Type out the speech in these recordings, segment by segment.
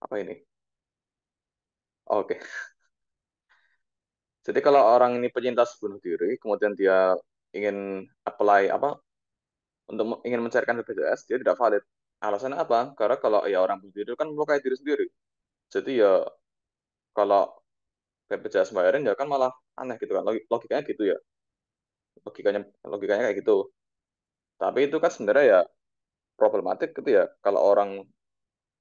Apa ini? Oke. Jadi kalau orang ini penyintas bunuh diri, kemudian dia ingin apply apa untuk ingin mencairkan BPJS, dia tidak valid. Alasannya apa? Karena kalau ya orang bunuh diri kan melukai diri sendiri. Jadi ya kalau BPJS bayarin ya kan malah aneh gitu kan. Logikanya gitu ya. Logikanya kayak gitu. Tapi itu kan sebenarnya ya problematik gitu ya. Kalau orang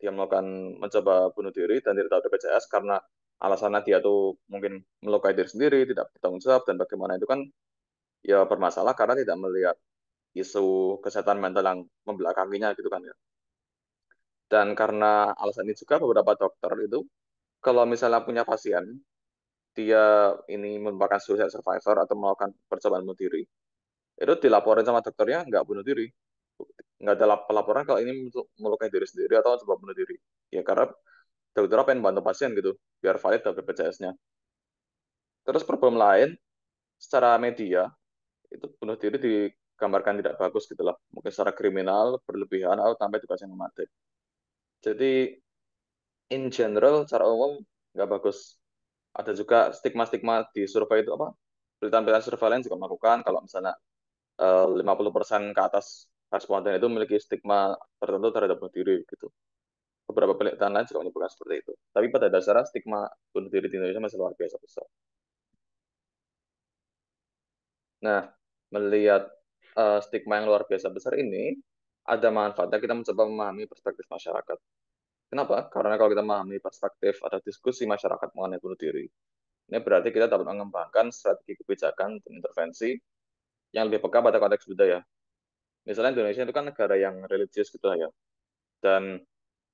dia melakukan mencoba bunuh diri dan tidak tahu BPJS karena alasannya dia tuh mungkin melukai diri sendiri, tidak bertanggung jawab dan bagaimana itu kan ya bermasalah karena tidak melihat isu kesehatan mental yang membelakanginya gitu kan ya. Dan karena alasan ini juga beberapa dokter itu kalau misalnya punya pasien dia ini merupakan suicide survivor atau melakukan percobaan bunuh diri, itu dilaporin sama dokternya nggak bunuh diri, nggak ada pelaporan kalau ini melukai diri sendiri atau coba bunuh diri. Ya karena dokter pengen bantu pasien gitu biar valid dari BPJS-nya. Terus problem lain secara media itu bunuh diri digambarkan tidak bagus gitu lah, mungkin secara kriminal berlebihan atau sampai juga yang mati. Jadi in general secara umum nggak bagus. Ada juga stigma-stigma di survei itu apa? Berita-berita surveillance juga melakukan kalau misalnya 50% ke atas responden itu memiliki stigma tertentu terhadap bunuh diri gitu. Beberapa penelitian lain juga menyebutkan seperti itu. Tapi pada dasarnya stigma bunuh diri di Indonesia masih luar biasa besar. Nah, melihat stigma yang luar biasa besar ini, ada manfaatnya kita mencoba memahami perspektif masyarakat. Kenapa? Karena kalau kita memahami perspektif atau diskusi masyarakat mengenai bunuh diri, ini berarti kita dapat mengembangkan strategi kebijakan dan intervensi yang lebih peka pada konteks budaya. Misalnya Indonesia itu kan negara yang religius gitu lah ya. Dan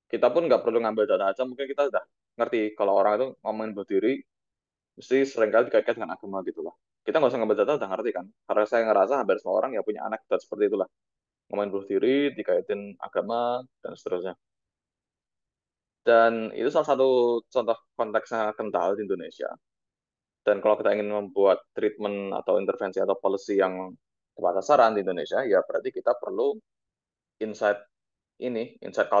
kita pun nggak perlu ngambil data aja, mungkin kita udah ngerti kalau orang itu ngomongin bunuh diri, mesti seringkali dikaitkan dengan agama gitu lah. Kita nggak usah ngambil data, udah ngerti kan? Karena saya ngerasa hampir semua orang ya punya anekdot seperti itulah. Ngomongin bunuh diri, dikaitin agama, dan seterusnya. Dan itu salah satu contoh konteksnya kental di Indonesia. Dan kalau kita ingin membuat treatment atau intervensi atau policy yang tepat sasaran di Indonesia, ya berarti kita perlu insight insight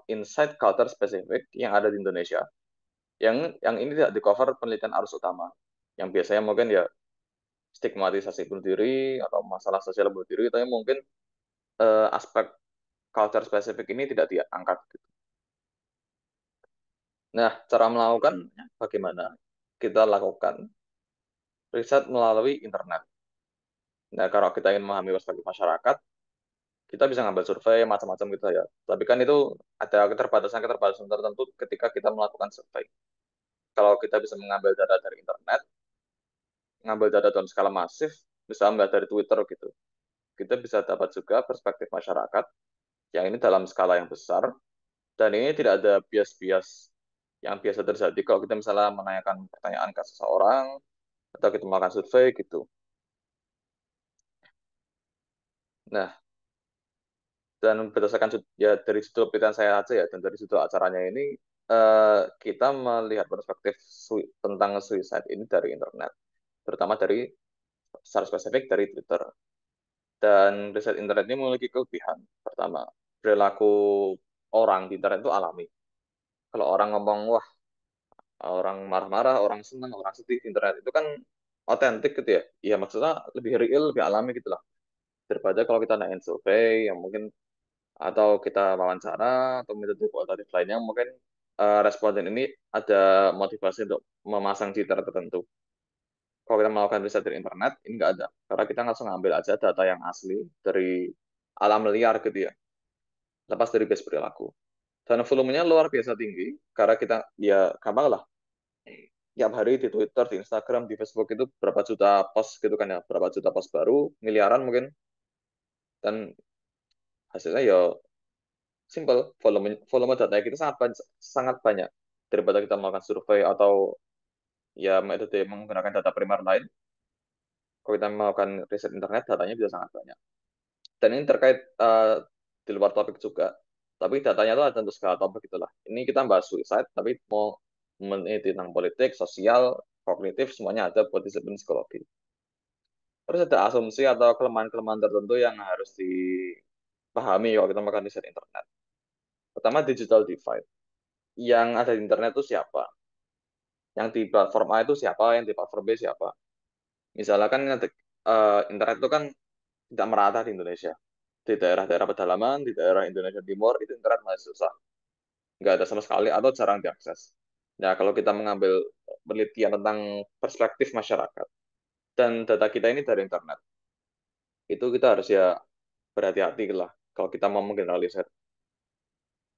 insight culture spesifik yang ada di Indonesia. Yang ini tidak di cover penelitian arus utama. Yang biasanya mungkin ya stigmatisasi bunuh diri atau masalah sosial bunuh diri, tapi mungkin aspek culture spesifik ini tidak diangkat. Nah, cara melakukannya bagaimana? Kita lakukan riset melalui internet. Nah, kalau kita ingin memahami perspektif masyarakat, kita bisa ngambil survei macam-macam gitu ya. Tapi kan itu ada keterbatasan-keterbatasan tertentu ketika kita melakukan survei. Kalau kita bisa mengambil data dari internet, ngambil data dalam skala masif, misalnya dari Twitter gitu, kita bisa dapat juga perspektif masyarakat yang ini dalam skala yang besar, dan ini tidak ada bias-bias yang biasa terjadi kalau kita misalnya menanyakan pertanyaan ke seseorang, atau kita melakukan survei gitu. Nah, dan berdasarkan ya dari sudut penelitian saya aja ya, dan dari sudut acaranya ini, kita melihat perspektif tentang suicide ini dari internet, terutama dari secara spesifik dari Twitter. Dan riset internet ini memiliki kelebihan. Pertama, perilaku orang di internet itu alami. Kalau orang ngomong, wah, orang marah-marah, orang senang, orang sedih di internet itu kan otentik gitu ya. Ya maksudnya lebih real, lebih alami gitu lah. Daripada kalau kita nanyain survei yang mungkin atau kita wawancara atau metode kualitatif lainnya mungkin responden ini ada motivasi untuk memasang citra tertentu. Kalau kita melakukan riset dari internet, ini nggak ada. Karena kita langsung ngambil aja data yang asli dari alam liar gitu ya, lepas dari base perilaku. Dan volumenya luar biasa tinggi, karena kita, ya gampang lah, tiap hari di Twitter, di Instagram, di Facebook itu berapa juta post gitu kan ya, berapa juta post baru, miliaran mungkin, dan hasilnya ya simple, volume data kita sangat banyak daripada kita melakukan survei atau ya metode menggunakan data primer lain. Kalau kita melakukan riset internet, datanya bisa sangat banyak. Dan ini terkait di luar topik juga, tapi datanya itu ada untuk segala topik gitulah. Ini kita bahas suicide, tapi mau meneliti tentang politik, sosial, kognitif, semuanya ada buat disiplin psikologi. Terus ada asumsi atau kelemahan-kelemahan tertentu yang harus dipahami kalau kita melakukan riset internet. Pertama, digital divide. yang ada di internet itu siapa, yang di platform A itu siapa, yang di platform B siapa. Misalnya kan internet itu kan tidak merata di Indonesia. Di daerah-daerah pedalaman, di daerah Indonesia Timur, itu internet masih susah. Nggak ada sama sekali atau jarang diakses. Nah, kalau kita mengambil penelitian tentang perspektif masyarakat, dan data kita ini dari internet, itu kita harus ya berhati-hati lah kalau kita mau menggeneralisir.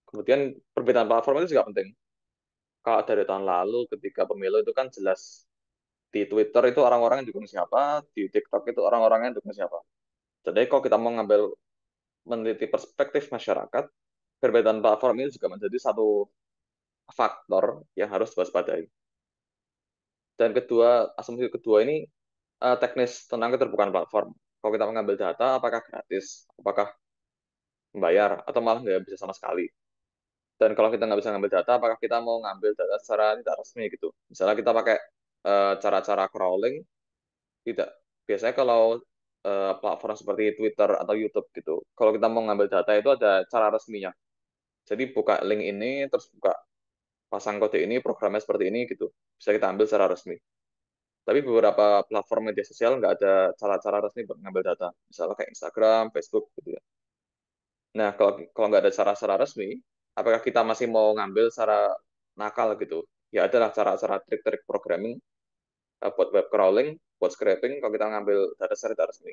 Kemudian perbedaan platform itu juga penting. Kalau dari tahun lalu ketika pemilu itu kan jelas di Twitter itu orang-orang yang dukung siapa, di TikTok itu orang-orang yang dukung siapa. Jadi kalau kita mau ngambil meneliti perspektif masyarakat, perbedaan platform ini juga menjadi satu faktor yang harus diwaspadai. Dan kedua, asumsi kedua ini teknis tentang keterbukaan platform. Kalau kita mengambil data, apakah gratis, apakah membayar, atau malah nggak bisa sama sekali. Dan kalau kita nggak bisa ngambil data, apakah kita mau ngambil data secara tidak resmi gitu. Misalnya kita pakai cara-cara crawling, tidak. Biasanya kalau platform seperti Twitter atau YouTube gitu, kalau kita mau ngambil data itu ada cara resminya. Jadi buka link ini, terus buka pasang kode ini, programnya seperti ini gitu. Bisa kita ambil secara resmi. Tapi beberapa platform media sosial nggak ada cara-cara resmi buat ngambil data. Misalnya kayak Instagram, Facebook gitu ya. Nah, kalau nggak ada cara-cara resmi, apakah kita masih mau ngambil secara nakal gitu? Ya adalah cara-cara trik-trik programming buat web crawling, buat scraping, kalau kita ngambil data secara tidak resmi.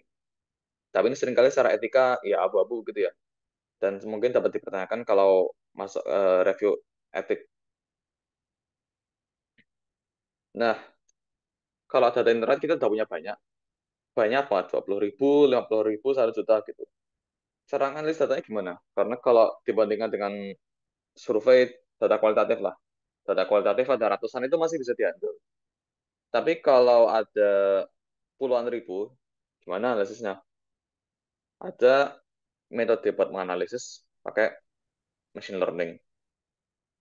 Tapi ini seringkali secara etika ya abu-abu gitu ya. Dan mungkin dapat dipertanyakan kalau masuk review etik. Nah, kalau data internet kita udah punya banyak. Banyak apa? 20.000, 50.000, 1 juta gitu. Cara analis datanya gimana? Karena kalau dibandingkan dengan survei data kualitatif lah, data kualitatif ada ratusan itu masih bisa diambil. Tapi kalau ada puluhan ribu, gimana analisisnya? Ada metode buat menganalisis pakai machine learning.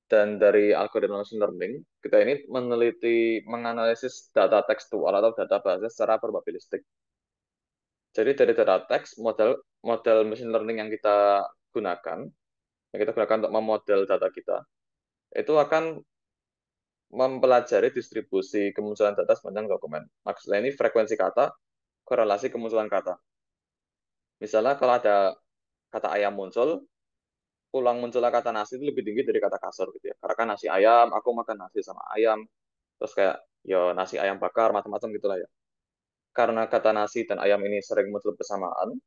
Dan dari algoritma machine learning, kita ini menganalisis data tekstual atau data bahasa secara probabilistik. Jadi dari data teks, model model machine learning yang kita gunakan untuk memodel data kita, itu akan mempelajari distribusi kemunculan data sepanjang dokumen. Maksudnya ini frekuensi kata, korelasi kemunculan kata. Misalnya kalau ada kata ayam muncul, pulang munculnya kata nasi itu lebih tinggi dari kata kasur gitu ya. Karena kan nasi ayam, aku makan nasi sama ayam, terus kayak ya nasi ayam bakar, macam-macam gitulah ya. Karena kata nasi dan ayam ini sering muncul bersamaan,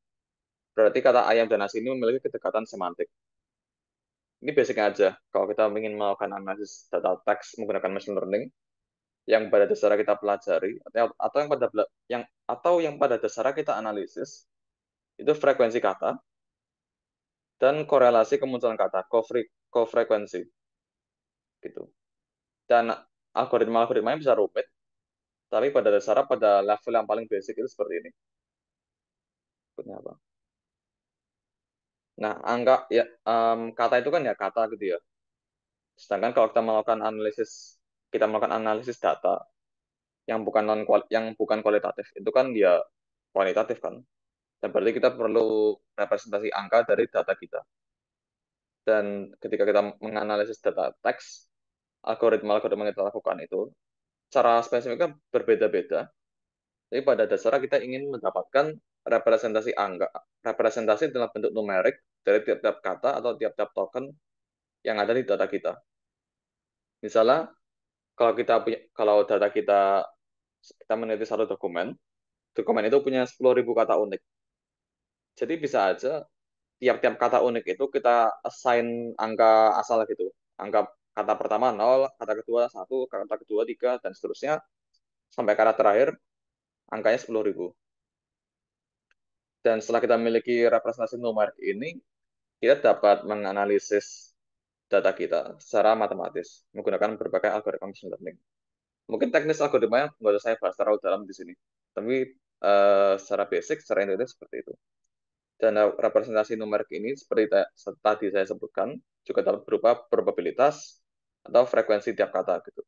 berarti kata ayam dan nasi ini memiliki kedekatan semantik. Ini basicnya aja. Kalau kita ingin melakukan analisis data teks menggunakan machine learning, yang pada dasarnya kita pelajari atau yang pada dasarnya kita analisis itu frekuensi kata dan korelasi kemunculan kata kofrekuensi gitu. Dan algoritma-algoritmanya bisa rumit, tapi pada dasarnya pada level yang paling basic itu seperti ini. Maksudnya apa? Nah, angka ya kata itu kan ya kata gitu ya. Sedangkan kalau kita melakukan analisis data yang bukan kualitatif, itu kan dia kualitatif kan. Dan berarti kita perlu representasi angka dari data kita. Dan ketika kita menganalisis data teks, algoritma-algoritma yang kita lakukan itu, cara spesifiknya berbeda-beda. Tapi pada dasarnya kita ingin mendapatkan representasi dalam bentuk numerik dari tiap-tiap kata atau tiap-tiap token yang ada di data kita. Misalnya, kalau data kita meneliti satu dokumen, dokumen itu punya 10.000 kata unik. Jadi bisa aja tiap-tiap kata unik itu kita assign angka asal gitu. Angka kata pertama 0, kata kedua 1, kata kedua 3, dan seterusnya. Sampai kata terakhir, angkanya 10.000. Dan setelah kita memiliki representasi numerik ini, kita dapat menganalisis data kita secara matematis menggunakan berbagai algoritma machine learning. Mungkin teknis algoritmanya nggak usah saya bahas terlalu dalam di sini. Tapi secara basic, secara intuitif seperti itu. Dan representasi numerik ini seperti tadi saya sebutkan juga dapat berupa probabilitas atau frekuensi tiap kata gitu.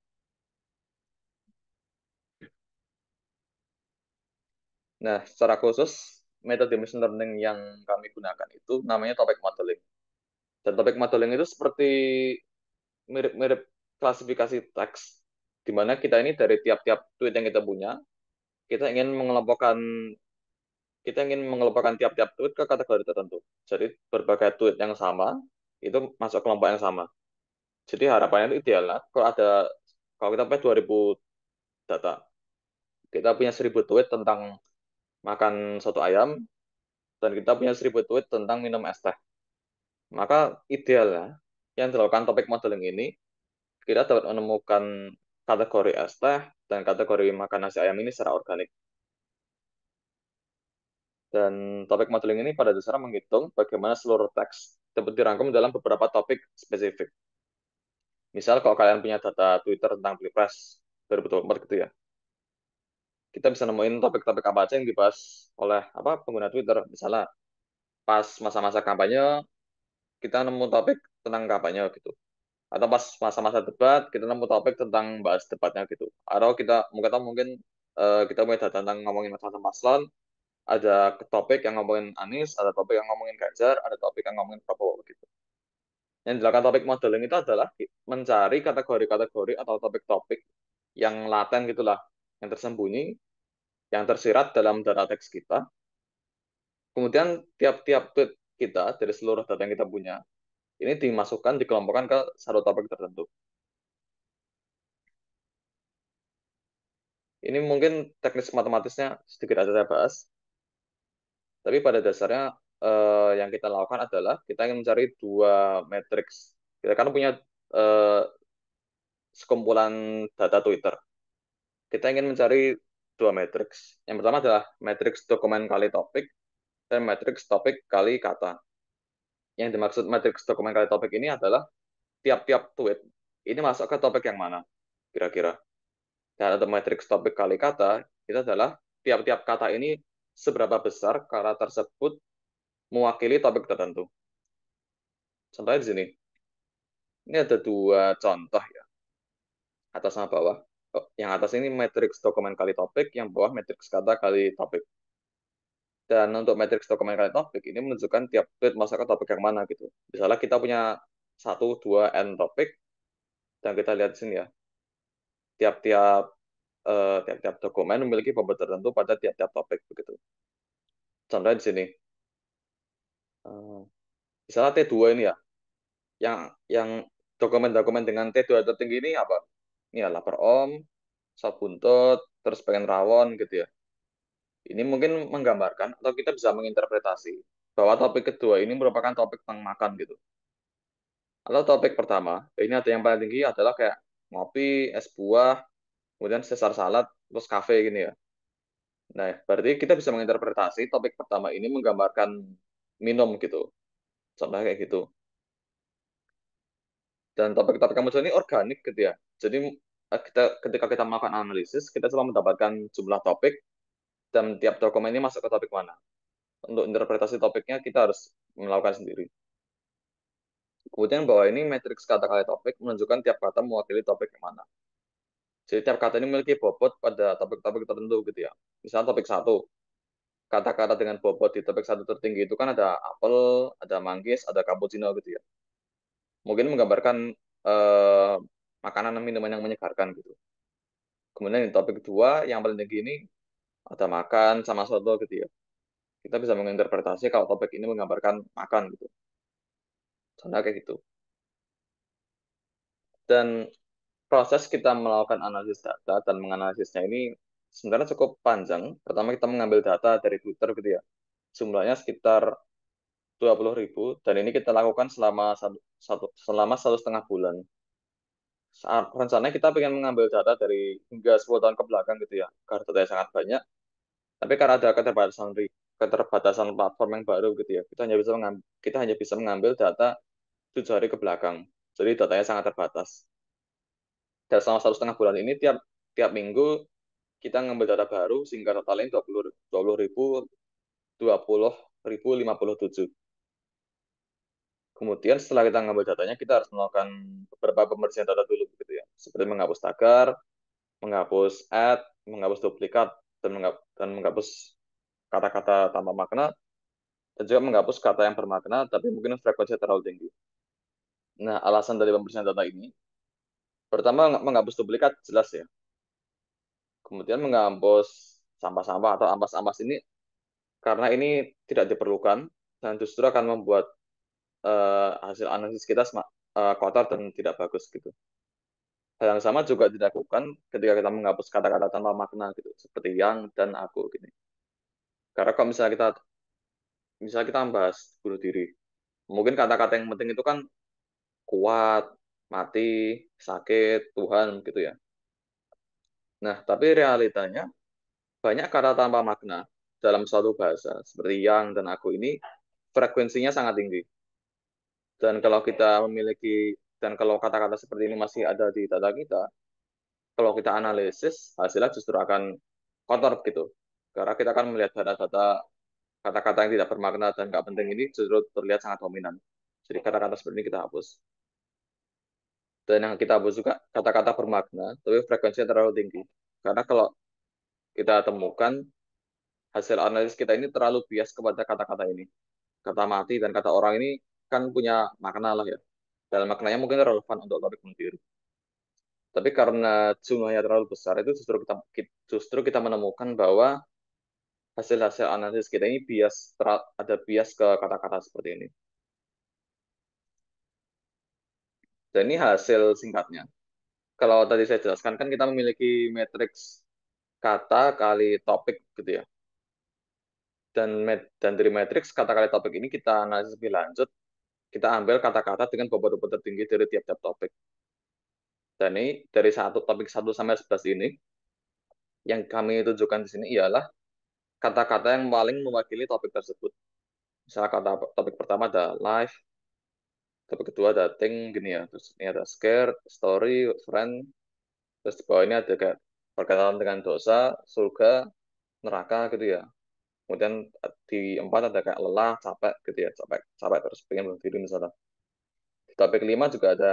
Nah, secara khusus metode machine learning yang kami gunakan itu namanya topic modeling. Dan topic modeling itu seperti mirip-mirip klasifikasi teks, di mana kita ini dari tiap-tiap tweet yang kita punya, kita ingin mengelompokkan tiap-tiap tweet ke kategori tertentu. Jadi berbagai tweet yang sama itu masuk kelompok yang sama. Jadi harapannya itu ideal lah. Kalau kita punya 2000 data, kita punya 1000 tweet tentang makan soto ayam, dan kita punya 1000 tweet tentang minum es teh. Maka idealnya yang dilakukan topik modeling ini, kita dapat menemukan kategori es teh dan kategori makan nasi ayam ini secara organik. Dan topik modeling ini pada dasarnya menghitung bagaimana seluruh teks dapat dirangkum dalam beberapa topik spesifik. Misal kalau kalian punya data Twitter tentang Pilpres 2024 gitu ya, kita bisa nemuin topik-topik apa aja yang dibahas oleh pengguna Twitter. Misalnya pas masa-masa kampanye, kita nemu topik tentang kampanye gitu. Atau pas masa-masa debat, kita nemu topik tentang bahas debatnya gitu. Atau mungkin kita punya data tentang ngomongin macam-macam paslon, ada topik yang ngomongin Anies, ada topik yang ngomongin Ganjar, ada topik yang ngomongin Prabowo gitu. Yang dilakukan topik modeling itu adalah mencari kategori-kategori atau topik-topik yang laten gitulah, yang tersembunyi, yang tersirat dalam data teks kita. Kemudian tiap-tiap tweet kita dari seluruh data yang kita punya, ini dimasukkan, dikelompokkan ke satu topik tertentu. Ini mungkin teknis matematisnya sedikit aja saya bahas, tapi pada dasarnya yang kita lakukan adalah kita ingin mencari dua matriks. Kita kan punya eh, sekumpulan data Twitter. Kita ingin mencari dua matriks. Yang pertama adalah matriks dokumen kali topik dan matriks topik kali kata. Yang dimaksud matriks dokumen kali topik ini adalah tiap-tiap tweet ini masuk ke topik yang mana kira-kira. Dan untuk matriks topik kali kata, itu adalah tiap-tiap kata ini seberapa besar kata tersebut mewakili topik tertentu. Contohnya di sini. Ini ada dua contoh ya, atas sama bawah. Oh, yang atas ini matriks dokumen kali topik, yang bawah matriks kata kali topik. Dan untuk matriks dokumen kali topik ini menunjukkan tiap tweet masuk ke topik yang mana gitu. Misalnya kita punya 1, 2, N topik, dan kita lihat di sini ya, tiap-tiap tiap-tiap dokumen memiliki bobot tertentu pada tiap-tiap topik begitu. Contohnya di sini. Eh, Misalnya T2 ini ya, yang dokumen-dokumen dengan T2 tertinggi ini apa? Ini ya lapar om, sop buntut, terus pengen rawon gitu ya. Ini mungkin menggambarkan atau kita bisa menginterpretasi bahwa topik kedua ini merupakan topik tentang makan gitu. Atau topik pertama, ini ada yang paling tinggi adalah kayak ngopi, es buah, kemudian Caesar salad, terus kafe gini ya. Nah, berarti kita bisa menginterpretasi topik pertama ini menggambarkan minum gitu. Contohnya kayak gitu. Dan topik-topik kamu ini organik gitu ya. Jadi ketika kita melakukan analisis, kita cuma mendapatkan jumlah topik dan tiap dokumen ini masuk ke topik mana. Untuk interpretasi topiknya kita harus melakukan sendiri. Kemudian bahwa ini matriks kata kali topik menunjukkan tiap kata mewakili topik yang mana. Jadi tiap kata ini memiliki bobot pada topik-topik tertentu gitu ya. Misalnya topik satu, kata-kata dengan bobot di topik satu tertinggi itu kan ada apel, ada manggis, ada cappuccino gitu ya. Mungkin menggambarkan eh, makanan dan minuman yang menyegarkan gitu. Kemudian di topik kedua yang paling tinggi ini ada makan sama soto gitu ya. Kita bisa menginterpretasi kalau topik ini menggambarkan makan gitu. Contohnya kayak gitu. Dan proses kita melakukan analisis data dan menganalisisnya ini sebenarnya cukup panjang. Pertama kita mengambil data dari Twitter gitu ya. Jumlahnya sekitar 20.000 dan ini kita lakukan selama 1,5 bulan. Rencananya kita ingin mengambil data dari hingga 10 tahun ke belakang gitu ya, karena datanya sangat banyak. Tapi karena ada keterbatasan platform yang baru gitu ya, kita hanya bisa mengambil data 7 hari ke belakang. Jadi datanya sangat terbatas. Dan selama 1,5 bulan ini tiap tiap minggu kita ngambil data baru sehingga totalnya 20.000 Kemudian setelah kita ngambil datanya, kita harus melakukan beberapa pembersihan data dulu gitu ya. Seperti menghapus tagar, menghapus ad, menghapus duplikat, dan menghapus kata-kata tanpa makna, dan juga menghapus kata yang bermakna tapi mungkin frekuensinya terlalu tinggi. Nah, alasan dari pembersihan data ini, pertama menghapus duplikat jelas ya. Kemudian menghapus sampah-sampah atau ampas-ampas ini karena ini tidak diperlukan dan justru akan membuat hasil analisis kita kotor dan tidak bagus gitu. Hal yang sama juga dilakukan ketika kita menghapus kata-kata tanpa makna gitu, seperti yang dan aku gini. Karena kalau misalnya kita membahas bunuh diri, mungkin kata-kata yang penting itu kan kuat, mati, sakit, Tuhan gitu ya. Nah, tapi realitanya banyak kata tanpa makna dalam suatu bahasa seperti yang dan aku ini frekuensinya sangat tinggi. Dan kalau kita memiliki dan kalau kata-kata seperti ini masih ada di data kita, kalau kita analisis hasilnya justru akan kotor gitu. Karena kita akan melihat data-data kata-kata yang tidak bermakna dan nggak penting ini justru terlihat sangat dominan. Jadi kata-kata seperti ini kita hapus. Dan yang kita hapus juga kata-kata bermakna, tapi frekuensinya terlalu tinggi. Karena kalau kita temukan hasil analisis kita ini terlalu bias kepada kata-kata ini. Kata mati dan kata orang ini kan punya makna lah ya. Dan maknanya mungkin relevan untuk topik sendiri. Tapi karena jumlahnya terlalu besar, itu justru kita menemukan bahwa hasil-hasil analisis kita ini ada bias ke kata-kata seperti ini. Dan ini hasil singkatnya. Kalau tadi saya jelaskan kan kita memiliki matriks kata kali topik gitu ya. Dan dari matriks kata kali topik ini kita analisis lebih lanjut, kita ambil kata-kata dengan bobot-bobot tertinggi dari tiap-tiap topik. Dan ini dari satu topik 1 sampai 11 ini, yang kami tunjukkan di sini ialah kata-kata yang paling mewakili topik tersebut. Misalnya kata topik pertama ada life, topik kedua ada thing, gini ya. Terus ini ada scare, story, friend. Terus di bawah ini ada kayak berkaitan dengan dosa, surga, neraka gitu ya. Kemudian di 4 ada kayak lelah, capek gitu ya. Capek, capek terus pengen bunuh diri misalnya. Di topik 5 juga ada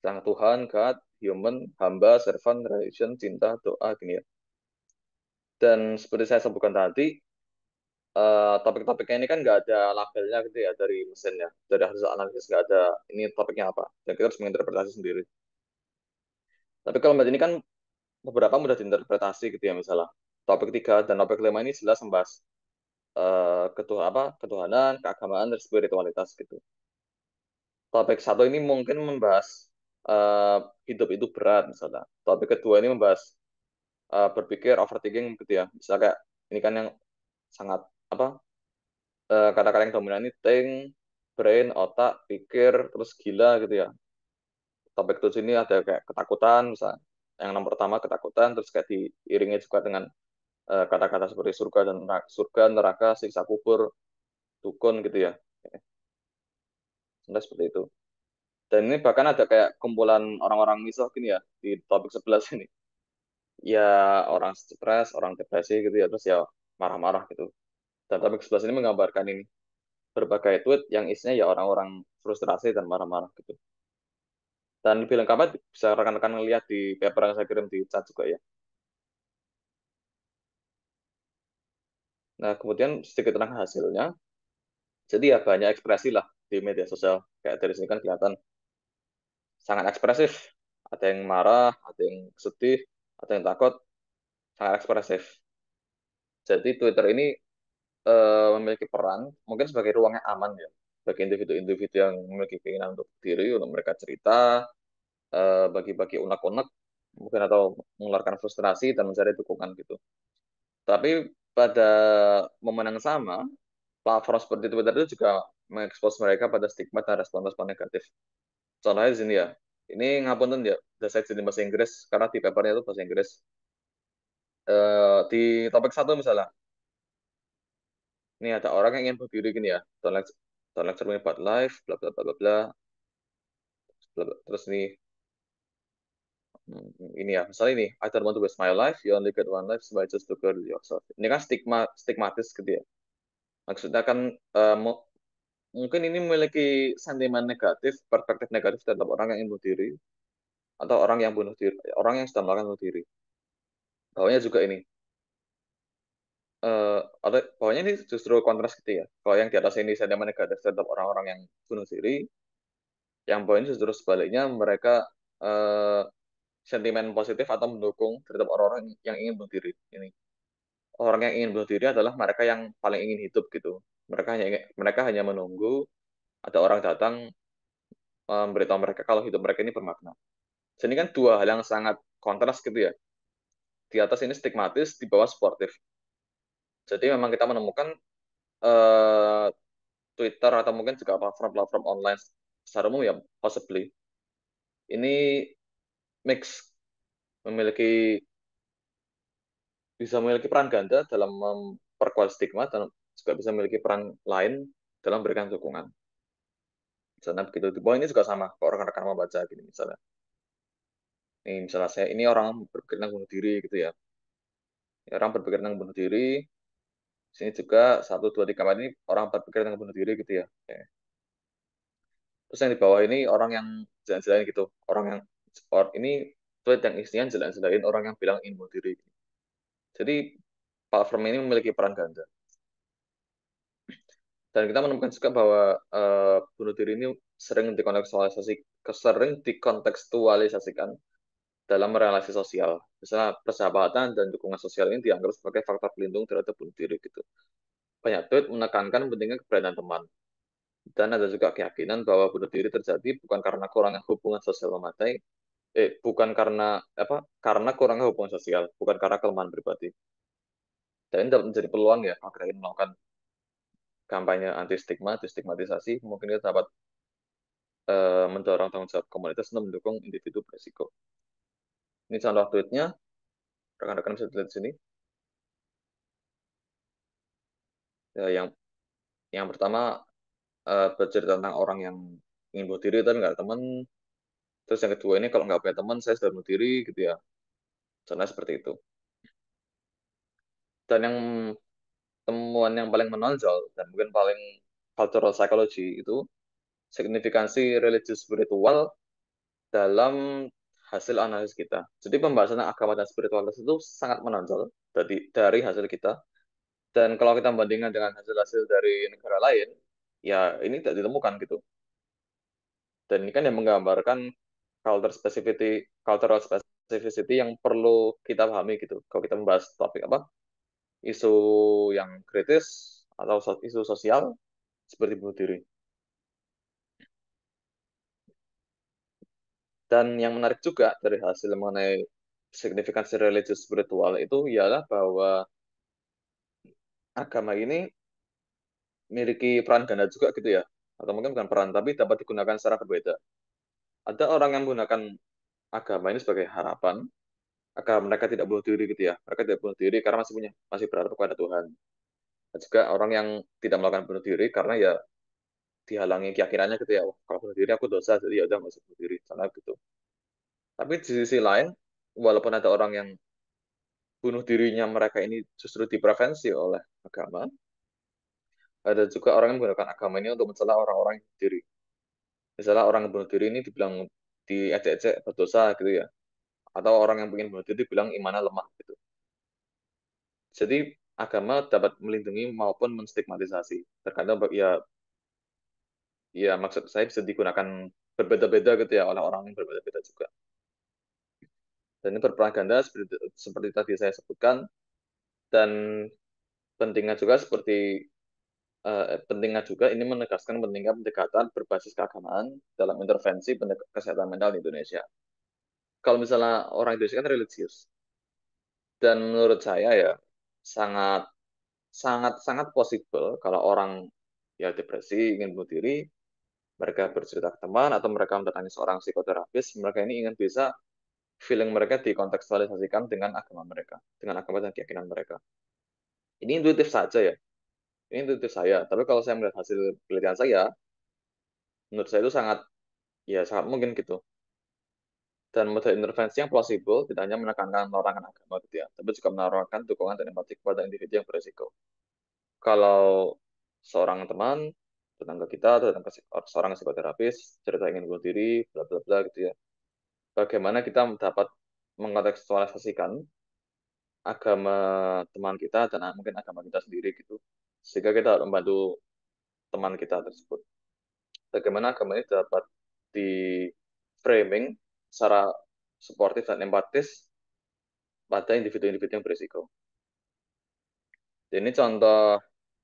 sang Tuhan, God, human, hamba, servant, relation, cinta, doa, gini ya. Dan seperti saya sebutkan tadi, topik-topiknya ini kan nggak ada labelnya gitu ya dari mesinnya. Dari hasil analisis nggak ada ini topiknya apa. Dan kita harus menginterpretasi sendiri. Tapi kalau ini kan beberapa mudah diinterpretasi gitu ya misalnya. Topik 3 dan topik 5 ini jelas membahas ketuhanan, keagamaan, dan spiritualitas gitu. Topik 1 ini mungkin membahas eh, hidup itu berat misalnya. Topik kedua ini membahas berpikir, overthinking gitu ya. Misalnya kayak ini kan yang sangat apa kata-kata yang dominan ini think, brain, otak, pikir, terus gila gitu ya. Topik 7 ini ada kayak ketakutan misalnya. Yang nomor pertama ketakutan, terus kayak diiringi juga dengan kata-kata seperti surga, neraka, siksa kubur, dukun gitu ya. Sebenarnya seperti itu. Dan ini bahkan ada kayak kumpulan orang-orang miso gini ya di topik 11 ini. Ya orang stres, orang depresi gitu ya, terus ya marah-marah gitu. Dan topik 11 ini menggambarkan ini berbagai tweet yang isinya ya orang-orang frustrasi dan marah-marah gitu. Dan lebih lengkapnya bisa rekan-rekan lihat di paper yang saya kirim di chat juga ya. Nah, kemudian sedikit tentang hasilnya. Jadi ya banyak ekspresi lah di media sosial. Kayak dari sini kan kelihatan sangat ekspresif. Ada yang marah, ada yang sedih, ada yang takut, sangat ekspresif. Jadi Twitter ini memiliki peran mungkin sebagai ruang yang aman ya bagi individu-individu yang memiliki keinginan untuk diri, untuk mereka cerita, bagi-bagi unek-unek, mungkin atau mengeluarkan frustrasi dan mencari dukungan gitu. Tapi pada momen yang sama, platform seperti Twitter itu juga mengekspos mereka pada stigma dan respon-respon negatif. Contohnya di sini ya, ini ngapunten ya, udah saya jadi bahasa Inggris karena di papernya itu bahasa Inggris. Di topik 1 misalnya, ini ada orang yang ingin berdiri gini ya, don't lecture me about life, bla bla bla bla bla. Terus ini ya, misalnya ini, I don't want to waste my life, you only get one life, so I just to girl yourself. Ini kan stigmatis gitu ya. Maksudnya kan mungkin ini memiliki sentimen negatif, perspektif negatif terhadap orang yang ingin bunuh diri atau orang yang bunuh diri, orang yang sedang melakukan bunuh diri. Bawahnya juga ini, bawahnya ini justru kontras gitu ya. Kalau yang di atas ini sentimen negatif terhadap orang-orang yang bunuh diri, Yang poin justru sebaliknya mereka eh, sentimen positif atau mendukung terhadap orang-orang yang ingin bunuh diri. Ini orang yang ingin bunuh diri adalah mereka yang paling ingin hidup gitu. Mereka hanya menunggu ada orang datang memberitahu mereka kalau hidup mereka ini bermakna. Jadi kan dua hal yang sangat kontras gitu ya. Di atas ini stigmatis, di bawah sportif. Jadi memang kita menemukan eh, Twitter atau mungkin juga platform-platform online secara umum ya possibly ini mix memiliki bisa memiliki peran ganda dalam memperkuat stigma dan juga bisa memiliki peran lain dalam memberikan dukungan. Misalnya begitu di bawah ini juga sama, kalau rekan-rekan mau baca gini misalnya. Ini misalnya saya ini orang berpikir tentang bunuh diri gitu ya. Orang berpikir tentang bunuh diri, sini juga satu dua tiga empat ini orang berpikir tentang bunuh diri gitu ya. Oke. Terus yang di bawah ini orang yang jalan-jalan gitu, orang yang sport ini tweet yang isinya jalan-jalanin orang yang bilang ingin bunuh diri. Jadi platform ini memiliki peran ganda. Dan kita menemukan juga bahwa bunuh diri ini sering dikontekstualisasikan dalam relasi sosial. Misalnya persahabatan dan dukungan sosial ini dianggap sebagai faktor pelindung terhadap bunuh diri gitu. Banyak tweet menekankan pentingnya keberadaan teman. Dan ada juga keyakinan bahwa bunuh diri terjadi bukan karena kurangnya hubungan sosial memadai, bukan karena kurangnya hubungan sosial, bukan karena kelemahan pribadi. Dan ini dapat menjadi peluang ya agar ingin melakukan kampanye anti stigma, distigmatisasi, mungkin kita dapat mendorong tanggung jawab komunitas untuk mendukung individu berisiko. Ini contoh tweetnya, rekan-rekan bisa lihat di sini. Ya, yang pertama bercerita tentang orang yang ingin bunuh diri tapi nggak ada teman. Terus yang kedua ini kalau nggak punya teman, saya sudah bunuh diri gitu ya. Contohnya seperti itu. Dan yang temuan yang paling menonjol dan mungkin paling cultural psychology itu signifikansi religius spiritual dalam hasil analisis kita. Jadi pembahasan agama dan spiritualitas itu sangat menonjol dari hasil kita. Dan kalau kita bandingkan dengan hasil-hasil dari negara lain, ya ini tidak ditemukan gitu. Dan ini kan yang menggambarkan cultural specificity yang perlu kita pahami gitu. Kalau kita membahas topik isu yang kritis atau isu sosial seperti bunuh diri. Dan yang menarik juga dari hasil mengenai signifikansi religius spiritual itu ialah bahwa agama ini memiliki peran ganda juga gitu ya. Atau mungkin bukan peran, tapi dapat digunakan secara berbeda. Ada orang yang menggunakan agama ini sebagai harapan agar mereka tidak bunuh diri gitu ya. Mereka tidak bunuh diri karena masih berharap kepada Tuhan. Dan juga orang yang tidak melakukan bunuh diri karena ya dihalangi keyakinannya gitu ya. Wah, kalau bunuh diri aku dosa, jadi ya udah nggak usah bunuh diri. Soalnya gitu. Tapi di sisi lain, walaupun ada orang yang bunuh dirinya mereka ini justru diprevensi oleh agama, ada juga orang yang menggunakan agama ini untuk mencela orang-orang yang bunuh diri. Misalnya orang yang bunuh diri ini dibilang diejek-ejek berdosa gitu ya. Atau orang yang ingin bunuh diri dibilang imannya lemah gitu. Jadi agama dapat melindungi maupun menstigmatisasi. Terkadang ya maksud saya bisa digunakan berbeda-beda gitu ya oleh orang yang berbeda-beda juga. Dan ini berpropaganda seperti tadi saya sebutkan dan pentingnya juga ini menegaskan pentingnya pendekatan berbasis keagamaan dalam intervensi kesehatan mental di Indonesia. Kalau misalnya orang Indonesia kan religius dan menurut saya ya sangat sangat sangat possible kalau orang ya depresi ingin bunuh diri mereka bercerita ke teman atau mereka mendatangi seorang psikoterapis, mereka ini ingin bisa feeling mereka dikontekstualisasikan dengan agama mereka, dengan agama dan keyakinan mereka. Ini intuitif saja ya, ini intuitif saya. Tapi kalau saya melihat hasil penelitian saya, menurut saya itu sangat mungkin gitu. Dan metode intervensi yang plausible tidak hanya menekankan larangan agama gitu ya, tapi juga menawarkan dukungan dan empati kepada individu yang berisiko. Kalau seorang teman datang ke kita atau datang ke seorang psikoterapis cerita ingin bunuh diri, bla bla bla gitu ya, bagaimana kita dapat mengkontekstualisasikan agama teman kita dan mungkin agama kita sendiri gitu. Sehingga kita harus membantu teman kita tersebut. Bagaimana agama ini dapat di framing secara suportif dan empatis pada individu-individu yang berisiko. Ini contoh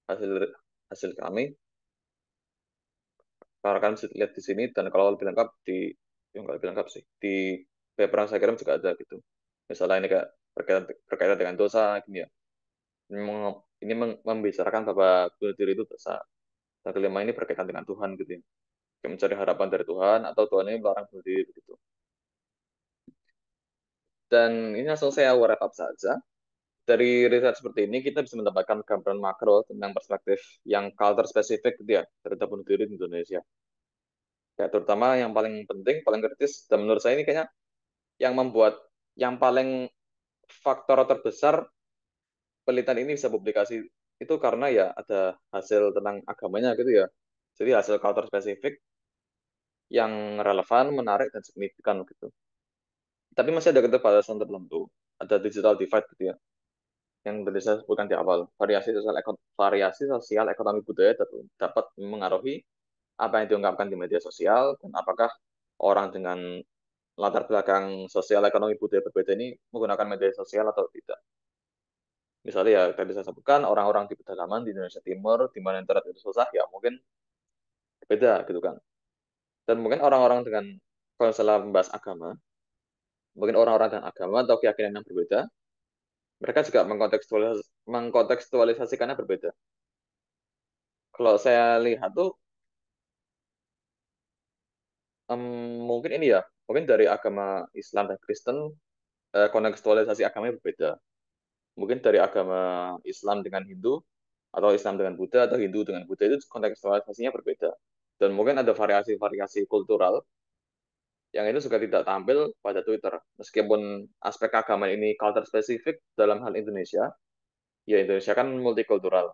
hasil hasil kami, karena kan bisa lihat di sini dan kalau lebih lengkap yang nggak lebih lengkap sih di paper yang saya kirim juga ada gitu. Misalnya ini kayak berkaitan dengan dosa gini ya. Membicarakan bahwa bunuh diri itu dosa. Dan kelima ini berkaitan dengan Tuhan gitu ya. Kayak mencari harapan dari Tuhan atau Tuhan ini melarang bunuh diri begitu. Dan ini langsung saya wrap up saja. Dari riset seperti ini kita bisa mendapatkan gambaran makro tentang perspektif yang culture spesifik gitu ya terhadap bunuh diri di Indonesia. Ya, terutama yang paling penting, paling kritis, dan menurut saya ini kayaknya yang membuat yang paling faktor terbesar penelitian ini bisa publikasi itu karena ya ada hasil tentang agamanya gitu ya. Jadi hasil culture spesifik yang relevan, menarik, dan signifikan gitu. Tapi masih ada keterbatasan tertentu. Ada digital divide gitu ya, yang tadi saya sebutkan di awal. Variasi sosial ekonomi budaya dapat mengaruhi apa yang diungkapkan di media sosial, dan apakah orang dengan latar belakang sosial ekonomi budaya berbeda ini menggunakan media sosial atau tidak. Misalnya ya tadi saya sebutkan orang-orang di pedalaman di Indonesia Timur di mana internet itu susah ya mungkin beda gitu kan. Dan mungkin orang-orang dengan kalau salah membahas agama, mungkin orang-orang dengan agama atau keyakinan yang berbeda, mereka juga mengkontekstualisasikannya berbeda. Kalau saya lihat tuh em, mungkin ini ya, mungkin dari agama Islam dan Kristen kontekstualisasi agamanya berbeda. Mungkin dari agama Islam dengan Hindu atau Islam dengan Buddha atau Hindu dengan Buddha itu kontekstualisasinya berbeda. Dan mungkin ada variasi-variasi kultural yang itu juga tidak tampil pada Twitter. Meskipun aspek agama ini culture spesifik dalam hal Indonesia, ya Indonesia kan multikultural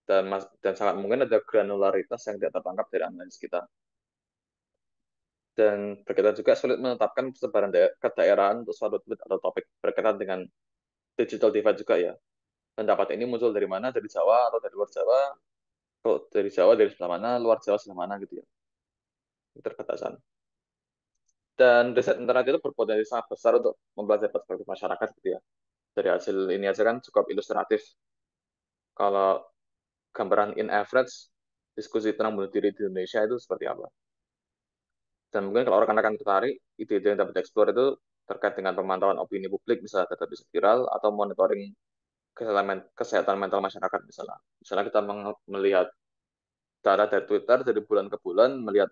dan sangat mungkin ada granularitas yang tidak tertangkap dari analisis kita. Dan berkaitan juga sulit menetapkan persebaran kedaerahan untuk suatu tweet atau topik berkaitan dengan digital divide juga ya. Pendapat ini muncul dari mana? Dari Jawa atau dari luar Jawa? Kalau dari Jawa dari sebelah mana? Luar Jawa sebelah mana gitu ya. Keterbatasan. Dan riset internet itu berpotensi sangat besar untuk mempelajari perspektif masyarakat gitu ya. Dari hasil ini aja kan cukup ilustratif. Kalau gambaran in average diskusi tentang bunuh diri di Indonesia itu seperti apa. Dan mungkin kalau rekan-rekan tertarik, ide-ide yang dapat dieksplor itu terkait dengan pemantauan opini publik, misalnya data bisa viral, atau monitoring kesehatan mental masyarakat misalnya. Misalnya kita melihat data dari Twitter dari bulan ke bulan, melihat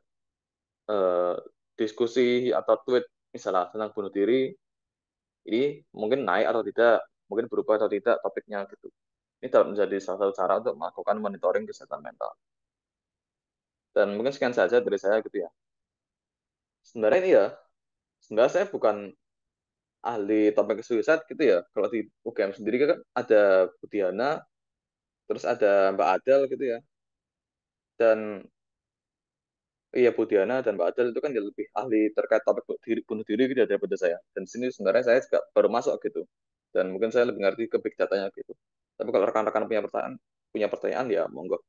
eh, diskusi atau tweet misalnya tentang bunuh diri, ini mungkin naik atau tidak, mungkin berubah atau tidak topiknya gitu. Ini dapat menjadi salah satu cara untuk melakukan monitoring kesehatan mental. Dan mungkin sekian saja dari saya gitu ya. Sebenarnya ini ya, sebenarnya saya bukan ahli topik suicide gitu ya. Kalau di UGM sendiri kan ada Budiana, terus ada Mbak Adel gitu ya. Dan iya Budiana dan Mbak Adel itu kan dia lebih ahli terkait topik bunuh diri gitu ya daripada saya. Dan di sini sebenarnya saya juga baru masuk gitu. Dan mungkin saya lebih ngerti ke big datanya gitu. Tapi kalau rekan-rekan punya pertanyaan ya monggo.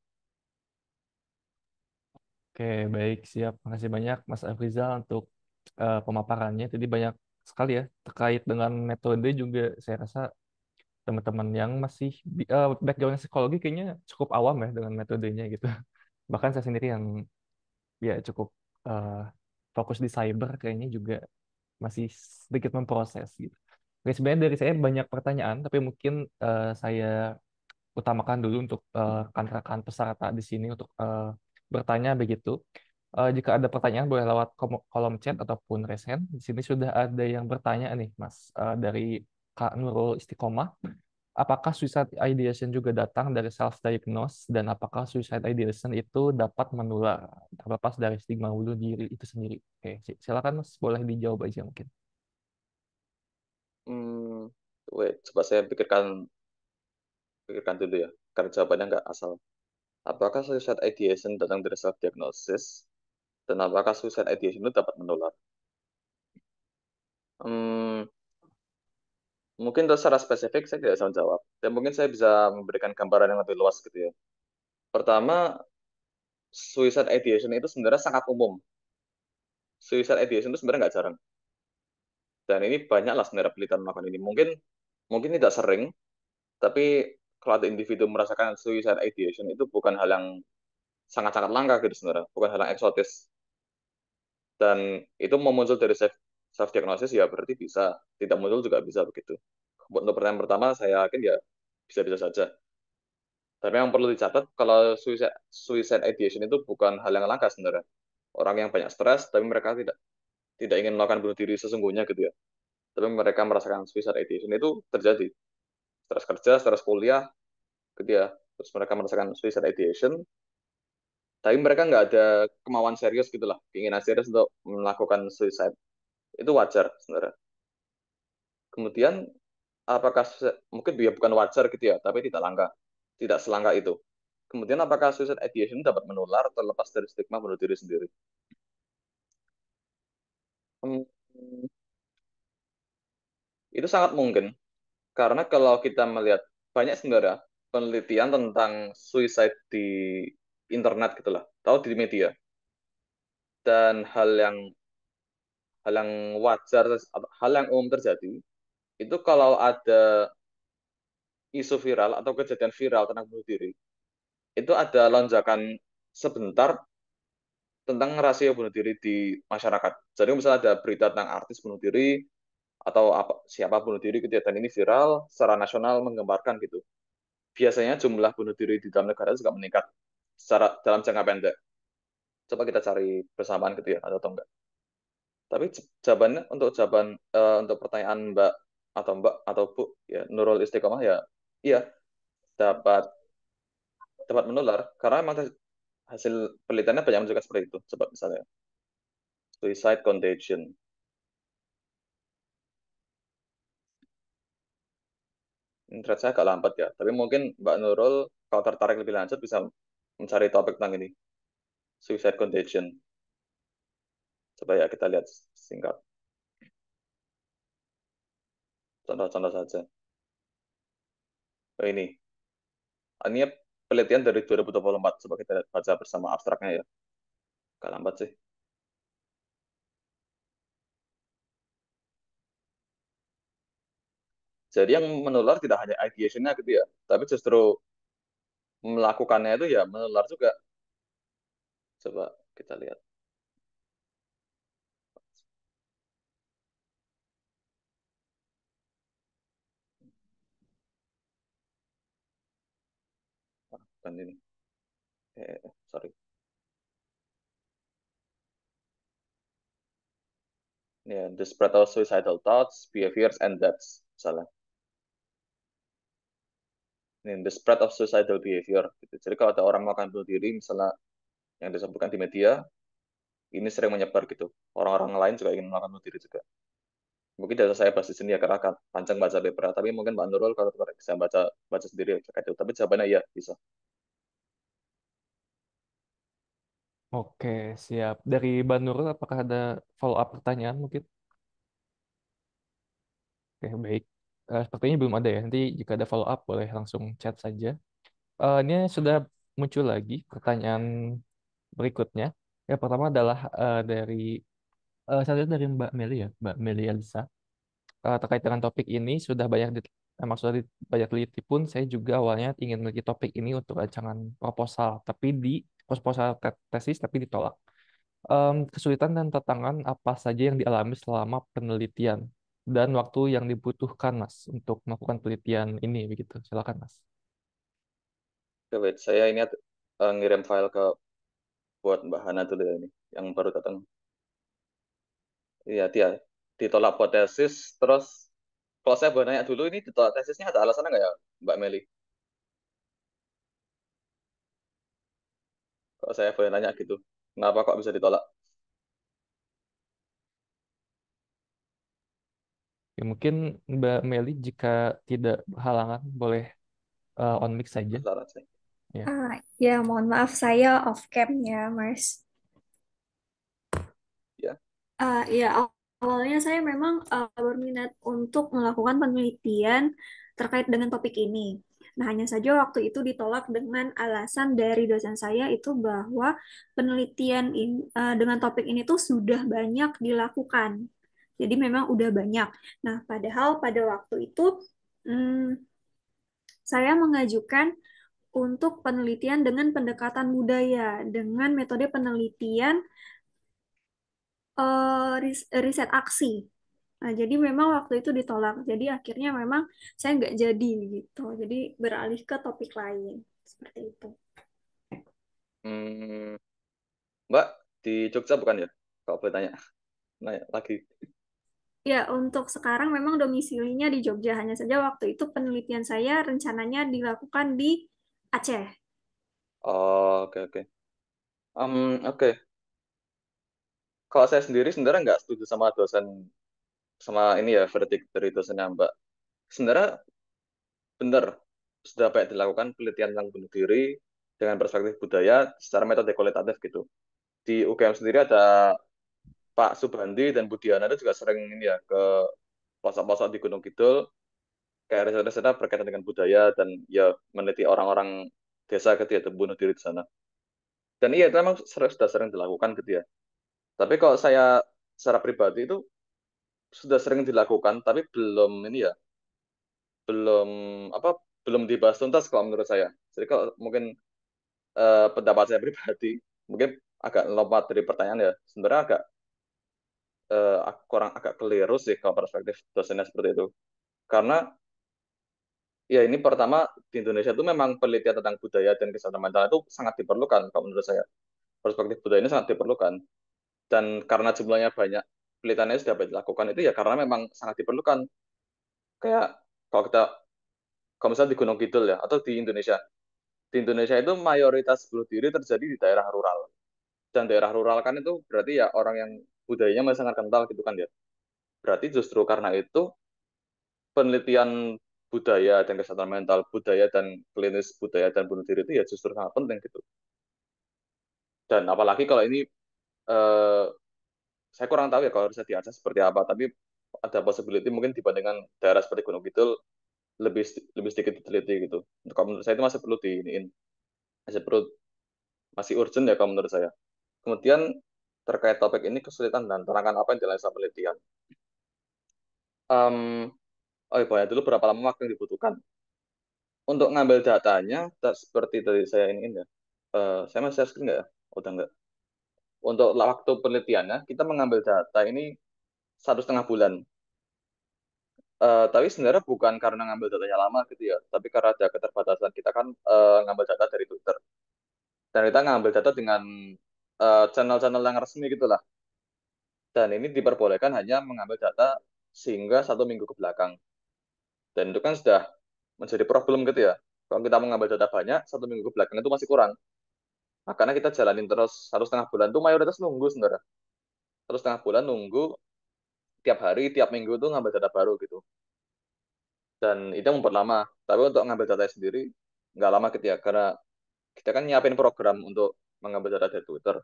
Oke, baik, siap. Makasih banyak Mas Afrizal untuk pemaparannya. Tadi banyak sekali ya terkait dengan metode juga. Saya rasa teman-teman yang masih background psikologi kayaknya cukup awam ya dengan metodenya gitu. Bahkan saya sendiri yang ya cukup eh, fokus di cyber kayaknya juga masih sedikit memproses gitu. Oke, sebenarnya dari saya banyak pertanyaan, tapi mungkin saya utamakan dulu untuk rekan-rekan peserta di sini untuk bertanya begitu. Jika ada pertanyaan boleh lewat kolom chat ataupun raise hand. Di sini sudah ada yang bertanya nih, Mas, dari Kak Nurul Istiqomah. Apakah suicide ideation juga datang dari self-diagnose dan apakah suicide ideation itu dapat menular terlepas dari stigma bunuh diri itu sendiri? Oke, silakan Mas, boleh dijawab aja mungkin. Hmm, coba saya pikirkan dulu ya. Karena jawabannya nggak asal. Apakah suicide ideation datang dari self diagnosis dan apakah suicide ideation itu dapat menular? Hmm, mungkin untuk secara spesifik saya tidak bisa menjawab. Dan mungkin saya bisa memberikan gambaran yang lebih luas gitu ya. Pertama, suicide ideation itu sebenarnya sangat umum. suicide ideation itu sebenarnya nggak jarang. Dan ini banyak lah sebenarnya penelitian melakukan ini. Mungkin mungkin tidak sering, tapi kalau ada individu merasakan suicide ideation itu bukan hal yang sangat-sangat langka gitu sebenarnya, bukan hal yang eksotis. Dan itu mau muncul dari self diagnosis ya berarti bisa, tidak muncul juga bisa begitu. Untuk pertanyaan pertama saya yakin ya bisa-bisa saja. Tapi yang perlu dicatat kalau suicide ideation itu bukan hal yang langka sebenarnya. Orang yang banyak stres tapi mereka tidak tidak ingin melakukan bunuh diri sesungguhnya gitu ya. Tapi mereka merasakan suicide ideation itu terjadi. Stres kerja, stres kuliah gitu ya. Terus mereka merasakan suicide ideation, tapi mereka nggak ada kemauan serius gitu lah, keinginan serius untuk melakukan suicide. Itu wajar sebenarnya. Kemudian apakah mungkin dia bukan wajar gitu ya, tapi tidak langka, tidak selangka itu. Kemudian apakah suicide ideation dapat menular terlepas dari stigma bunuh diri sendiri? Hmm, itu sangat mungkin karena kalau kita melihat banyak sebenarnya penelitian tentang suicide di internet gitulah, tahu di media dan hal yang wajar, hal yang umum terjadi itu kalau ada isu viral atau kejadian viral tentang bunuh diri, itu ada lonjakan sebentar tentang rasio bunuh diri di masyarakat. Jadi misalnya ada berita tentang artis bunuh diri atau apa siapa bunuh diri gitu ya, dan ini viral secara nasional menggemparkan gitu. Biasanya jumlah bunuh diri di dalam negara juga meningkat secara dalam jangka pendek. Coba kita cari bersamaan gitu ya atau enggak. Tapi jawabannya untuk pertanyaan Mbak atau Mbak atau Bu ya Nurul Istiqomah ya iya dapat dapat menular karena memang hasil penelitiannya banyak menunjukkan seperti itu. Coba misalnya suicide contagion. Internet saya agak lambat ya, tapi mungkin Mbak Nurul kalau tertarik lebih lanjut bisa mencari topik tentang ini, suicide contagion. Coba ya kita lihat singkat contoh-contoh saja. Oh, ini penelitian dari 2024. Coba kita baca bersama abstraknya ya. Agak lambat sih. Jadi yang menular tidak hanya ideation-nya gitu ya, tapi justru melakukannya itu ya menular juga. Coba kita lihat. Bukan ini. Sorry. Ya, the spread of suicidal thoughts, behaviors, and deaths. Misalnya. Ini the spread of suicidal behavior. Gitu. Jadi kalau ada orang melakukan bunuh diri, misalnya yang disebutkan di media, ini sering menyebar gitu. Orang-orang lain juga ingin melakukan bunuh diri juga. Mungkin data saya bahas di sini ya karena akan panjang baca paper, tapi mungkin Mbak Nurul kalau tertarik bisa baca baca sendiri terkait itu. Tapi jawabannya iya bisa. Oke, siap. Dari Mbak Nurul, apakah ada follow up pertanyaan mungkin? Oke, baik. Sepertinya belum ada ya. Nanti jika ada follow up, boleh langsung chat saja. Ini sudah muncul lagi pertanyaan berikutnya. Yang pertama adalah dari satu dari Mbak Meli ya, Mbak Meli Elisa. Terkait dengan topik ini sudah banyak memang sudah banyak teliti pun saya juga awalnya ingin memiliki topik ini untuk rancangan proposal, tapi di proposal tesis tapi ditolak. Kesulitan dan tantangan apa saja yang dialami selama penelitian dan waktu yang dibutuhkan Mas untuk melakukan penelitian ini begitu. Silakan Mas. Oke, wait. Saya ini ngirim file buat Mbak Hana dulu ya ini, yang baru datang. Iya, dia ditolak buat tesis, terus kalau saya boleh nanya dulu, ini ditolak tesisnya ada alasannya nggak ya, Mbak Meli? Kalau saya boleh nanya gitu, kenapa kok bisa ditolak? Ya, mungkin Mbak Meli jika tidak berhalangan boleh on mic saja. Sebentar aja. Ya. Ya, mohon maaf saya off cam ya, Mas. Ya, Ya, awalnya saya memang berminat untuk melakukan penelitian terkait dengan topik ini. Nah, hanya saja waktu itu ditolak dengan alasan dari dosen saya itu bahwa penelitian dengan topik ini tuh sudah banyak dilakukan. Jadi memang udah banyak. Nah, padahal pada waktu itu hmm, saya mengajukan untuk penelitian dengan pendekatan budaya, dengan metode penelitian riset aksi. Nah, jadi memang waktu itu ditolak. Jadi akhirnya memang saya nggak jadi gitu. Jadi beralih ke topik lain. Seperti itu. Hmm, Mbak di Jogja bukan ya? Kalau boleh tanya, nanya lagi. Ya, untuk sekarang memang domisilinya di Jogja. Hanya saja waktu itu penelitian saya rencananya dilakukan di Aceh. Oh, oke oke. Oke. Kalau saya sendiri sebenarnya nggak setuju sama dosen sama ini ya verdict dari dosennya Mbak. Sebenarnya benar sudah banyak dilakukan penelitian tentang bunuh diri dengan perspektif budaya secara metode kualitatif gitu. Di UGM sendiri ada Pak Subandi dan Budiana itu juga sering ini ya ke pelosok-pelosok di Gunung Kidul kayak riset-risetnya berkaitan dengan budaya dan ya meneliti orang-orang desa gitu ya bunuh diri di sana. Dan iya itu memang sudah sering dilakukan gitu ya. Tapi kalau saya secara pribadi itu sudah sering dilakukan tapi belum ini ya belum apa belum dibahas tuntas kalau menurut saya. Jadi kalau mungkin pendapat saya pribadi mungkin agak lompat dari pertanyaan ya. Sebenarnya kurang agak keliru sih kalau perspektif dosennya seperti itu. Karena ya ini pertama di Indonesia itu memang penelitian tentang budaya dan kesehatan mental itu sangat diperlukan kalau menurut saya. Perspektif budaya ini sangat diperlukan. Dan karena jumlahnya banyak, penelitiannya sudah banyak dilakukan itu ya karena memang sangat diperlukan. Kayak kalau kita kalau misalnya di Gunung Kidul ya atau di Indonesia. Di Indonesia itu mayoritas bunuh diri terjadi di daerah rural. Dan daerah rural kan itu berarti ya orang yang budayanya masih sangat kental gitu kan ya. Berarti justru karena itu penelitian budaya dan kesehatan mental, budaya dan klinis budaya dan bunuh diri itu ya justru sangat penting gitu. Dan apalagi kalau ini eh, saya kurang tahu ya kalau harusnya di Aceh seperti apa, tapi ada possibility mungkin dibandingkan daerah seperti Gunung Kidul lebih sedikit diteliti gitu. Kalau menurut saya itu masih perlu diiniin, masih urgent ya kalau menurut saya. Kemudian terkait topik ini kesulitan dan tantangan apa yang dilakukan penelitian. Um, oh iya, banyak dulu berapa lama waktu yang dibutuhkan untuk ngambil datanya seperti tadi saya ini ya. Saya masih share screen nggak ya? Udah nggak. Untuk waktu penelitiannya kita mengambil data ini 1,5 bulan. Tapi sebenarnya bukan karena ngambil datanya lama gitu ya, tapi karena ada keterbatasan kita kan ngambil data dari Twitter dan kita ngambil data dengan channel-channel yang resmi gitulah. Dan ini diperbolehkan hanya mengambil data sehingga 1 minggu ke belakang. Dan itu kan sudah menjadi problem gitu ya. Kalau kita mengambil data banyak, 1 minggu ke belakang itu masih kurang. Makanya kita jalanin terus 1,5 bulan itu mayoritas nunggu sebenarnya. 1,5 bulan nunggu tiap hari, tiap minggu itu ngambil data baru gitu. Dan itu membuat lama. Tapi untuk ngambil data sendiri nggak lama gitu ya, karena kita kan nyiapin program untuk mengambil data dari Twitter.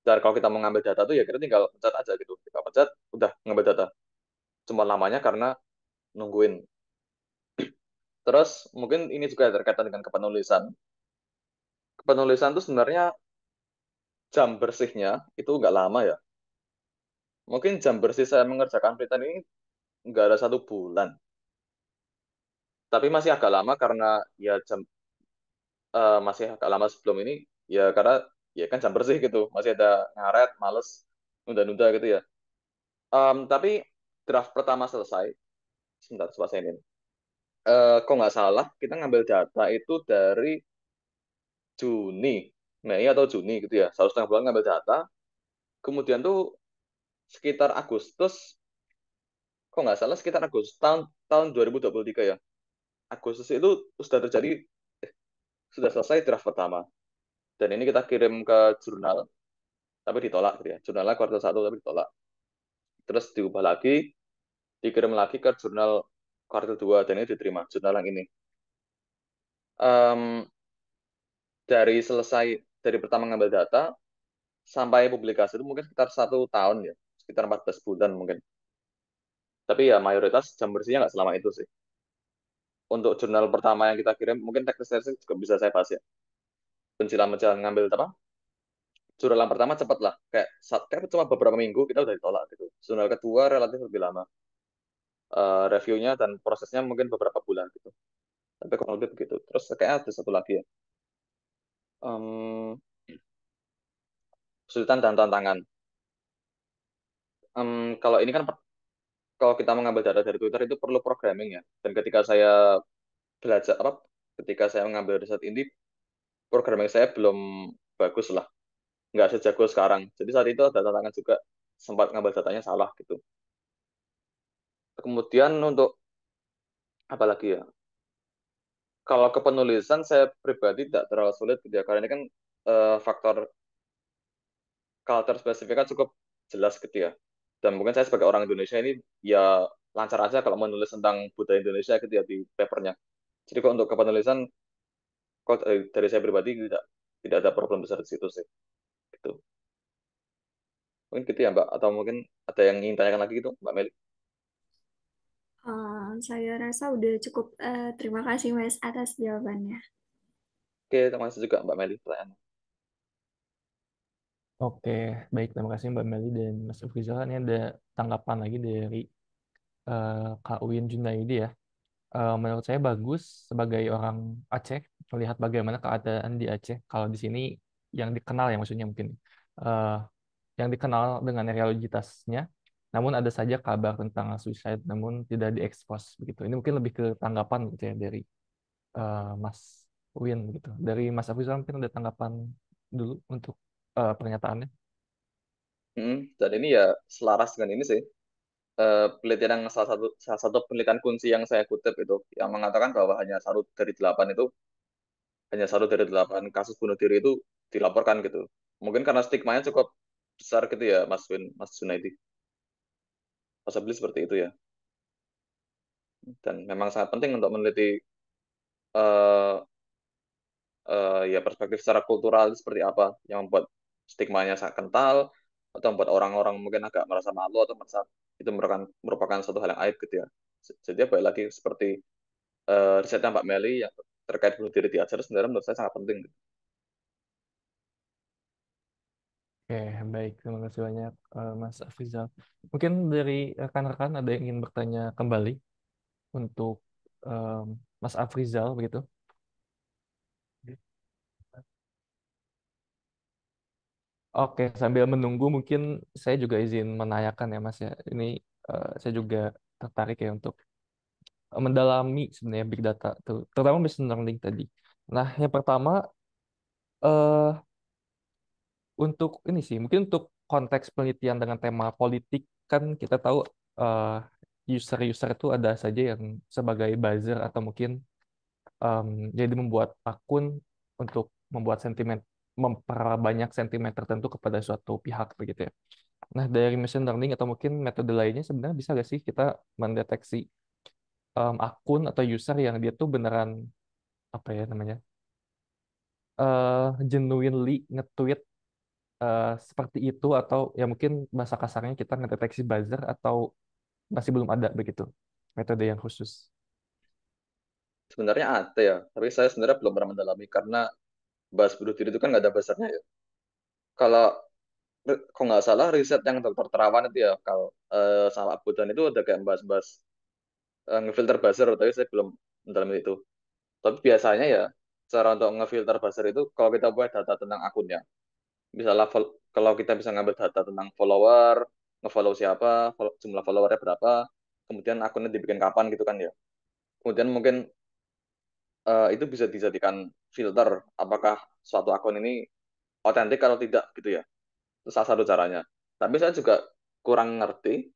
Dan kalau kita mau ngambil data tuh ya kita tinggal pencet aja gitu. Kita pencet, udah ngambil data. Cuma lamanya karena nungguin. Terus mungkin ini juga terkaitan dengan kepenulisan. Kepenulisan tuh sebenarnya jam bersihnya itu nggak lama ya. Mungkin jam bersih saya mengerjakan penelitian ini nggak ada 1 bulan. Tapi masih agak lama karena ya masih agak lama sebelum ini ya karena ya kan jam bersih gitu. Masih ada ngaret, males, nunda-nunda gitu ya. Tapi draft pertama selesai. Sebentar, coba saya ini. Kok nggak salah, kita ngambil data itu dari Juni, Mei atau Juni gitu ya. 1,5 bulan ngambil data. Kemudian tuh sekitar Agustus, kok nggak salah sekitar Agustus tahun tahun 2023 ya. Agustus itu sudah terjadi, sudah selesai draft pertama. Dan ini kita kirim ke jurnal, tapi ditolak gitu ya. Jurnalnya kuartal 1 tapi ditolak. Terus diubah lagi, dikirim lagi ke jurnal kuartal 2 dan ini diterima jurnal yang ini. Em, dari selesai dari pertama ngambil data sampai publikasi itu mungkin sekitar 1 tahun ya, sekitar 14 bulan mungkin. Tapi ya mayoritas jam bersihnya nggak selama itu sih. untuk jurnal pertama yang kita kirim, mungkin teknis-teknis juga bisa saya bahas ya. Pencilan-pencilan ngambil apa? Jurnal pertama cepat lah, kayak cuma beberapa minggu kita udah ditolak gitu. Jurnal kedua relatif lebih lama. Reviewnya dan prosesnya mungkin beberapa bulan gitu. Tapi kurang lebih begitu. Terus kayak ada satu lagi ya. Em, Kesulitan dan tantangan. Kalau ini kan kalau kita mengambil data dari Twitter itu perlu programming ya. Dan ketika saya belajar apa, ketika saya mengambil riset ini, programming saya belum bagus lah, nggak sejago sekarang. Jadi saat itu ada tantangan juga, sempat ngambil datanya salah gitu. Kemudian untuk apa lagi ya? Kalau kepenulisan saya pribadi tidak terlalu sulit gitu ya, karena ini kan faktor culture spesifik kan cukup jelas gitu ya. Dan mungkin saya sebagai orang Indonesia ini ya lancar aja kalau menulis tentang budaya Indonesia gitu ya di papernya. Jadi kok untuk kepenulisan, kok dari saya pribadi tidak ada problem besar di situ sih. Gitu. Mungkin gitu ya Mbak. Atau mungkin ada yang ingin tanyakan lagi gitu Mbak Meli. Saya rasa udah cukup. Terima kasih Mas atas jawabannya. Oke, terima kasih juga Mbak Meli pertanyaan. Oke, baik. Terima kasih Mbak Meli dan Mas Afrizal. Ini ada tanggapan lagi dari Kak Uin Junaidi ya. Menurut saya bagus sebagai orang Aceh melihat bagaimana keadaan di Aceh. Kalau di sini yang dikenal ya maksudnya mungkin eh, yang dikenal dengan realitasnya, namun ada saja kabar tentang suicide namun tidak diekspos begitu. Ini mungkin lebih ke tanggapan gitu ya dari Mas Win gitu. Dari Mas Afrizal mungkin ada tanggapan dulu untuk pernyataannya. Dan ini ya selaras dengan ini sih. Penelitian yang salah satu penelitian kunci yang saya kutip itu yang mengatakan bahwa hanya 1 dari 8 kasus bunuh diri itu dilaporkan gitu. Mungkin karena stigmanya cukup besar gitu ya Mas Win, Mas Junaidi. Possibly seperti itu ya. Dan memang sangat penting untuk meneliti eh, ya perspektif secara kultural itu seperti apa yang membuat stigmanya sangat kental atau membuat orang-orang mungkin agak merasa malu atau merasa itu merupakan suatu hal yang aib gitu ya. Jadi ya balik lagi seperti risetnya Mbak Meli yang terkait bunuh diri di Aceh itu sebenarnya menurut saya sangat penting. Oke, baik. Terima kasih banyak Mas Afrizal. Mungkin dari rekan-rekan ada yang ingin bertanya kembali untuk em, Mas Afrizal begitu. Oke, sambil menunggu mungkin saya juga izin menanyakan ya Mas ya. Ini saya juga tertarik ya untuk mendalami sebenarnya big data tuh, terutama machine learning tadi. Nah, yang pertama eh untuk ini sih, mungkin untuk konteks penelitian dengan tema politik kan kita tahu eh, user-user itu ada saja yang sebagai buzzer atau mungkin em, jadi membuat akun untuk membuat sentimen, memperbanyak sentimen tertentu kepada suatu pihak begitu ya. Nah, dari machine learning atau mungkin metode lainnya sebenarnya bisa nggak sih kita mendeteksi akun atau user yang dia tuh beneran apa ya namanya genuinely nge-tweet seperti itu atau ya mungkin bahasa kasarnya kita ngedeteksi buzzer atau masih belum ada begitu metode yang khusus. Sebenarnya ada ya, tapi saya sebenarnya belum pernah mendalami karena bahas bunuh diri itu kan nggak ada basarnya ya. Kalau kok nggak salah riset yang dokter Terawan itu ya, kalau sama Abu Dan itu ada kayak bahas-bahas ngefilter buzzer, tapi saya belum mendalami itu. Tapi biasanya ya, cara untuk ngefilter buzzer itu kalau kita buat data tentang akunnya, misalnya kalau kita bisa ngambil data tentang follower, ngefollow siapa, jumlah followernya berapa, kemudian akunnya dibikin kapan gitu kan ya. Kemudian mungkin itu bisa dijadikan filter apakah suatu akun ini otentik atau tidak gitu ya. Itu salah satu caranya. Tapi saya juga kurang ngerti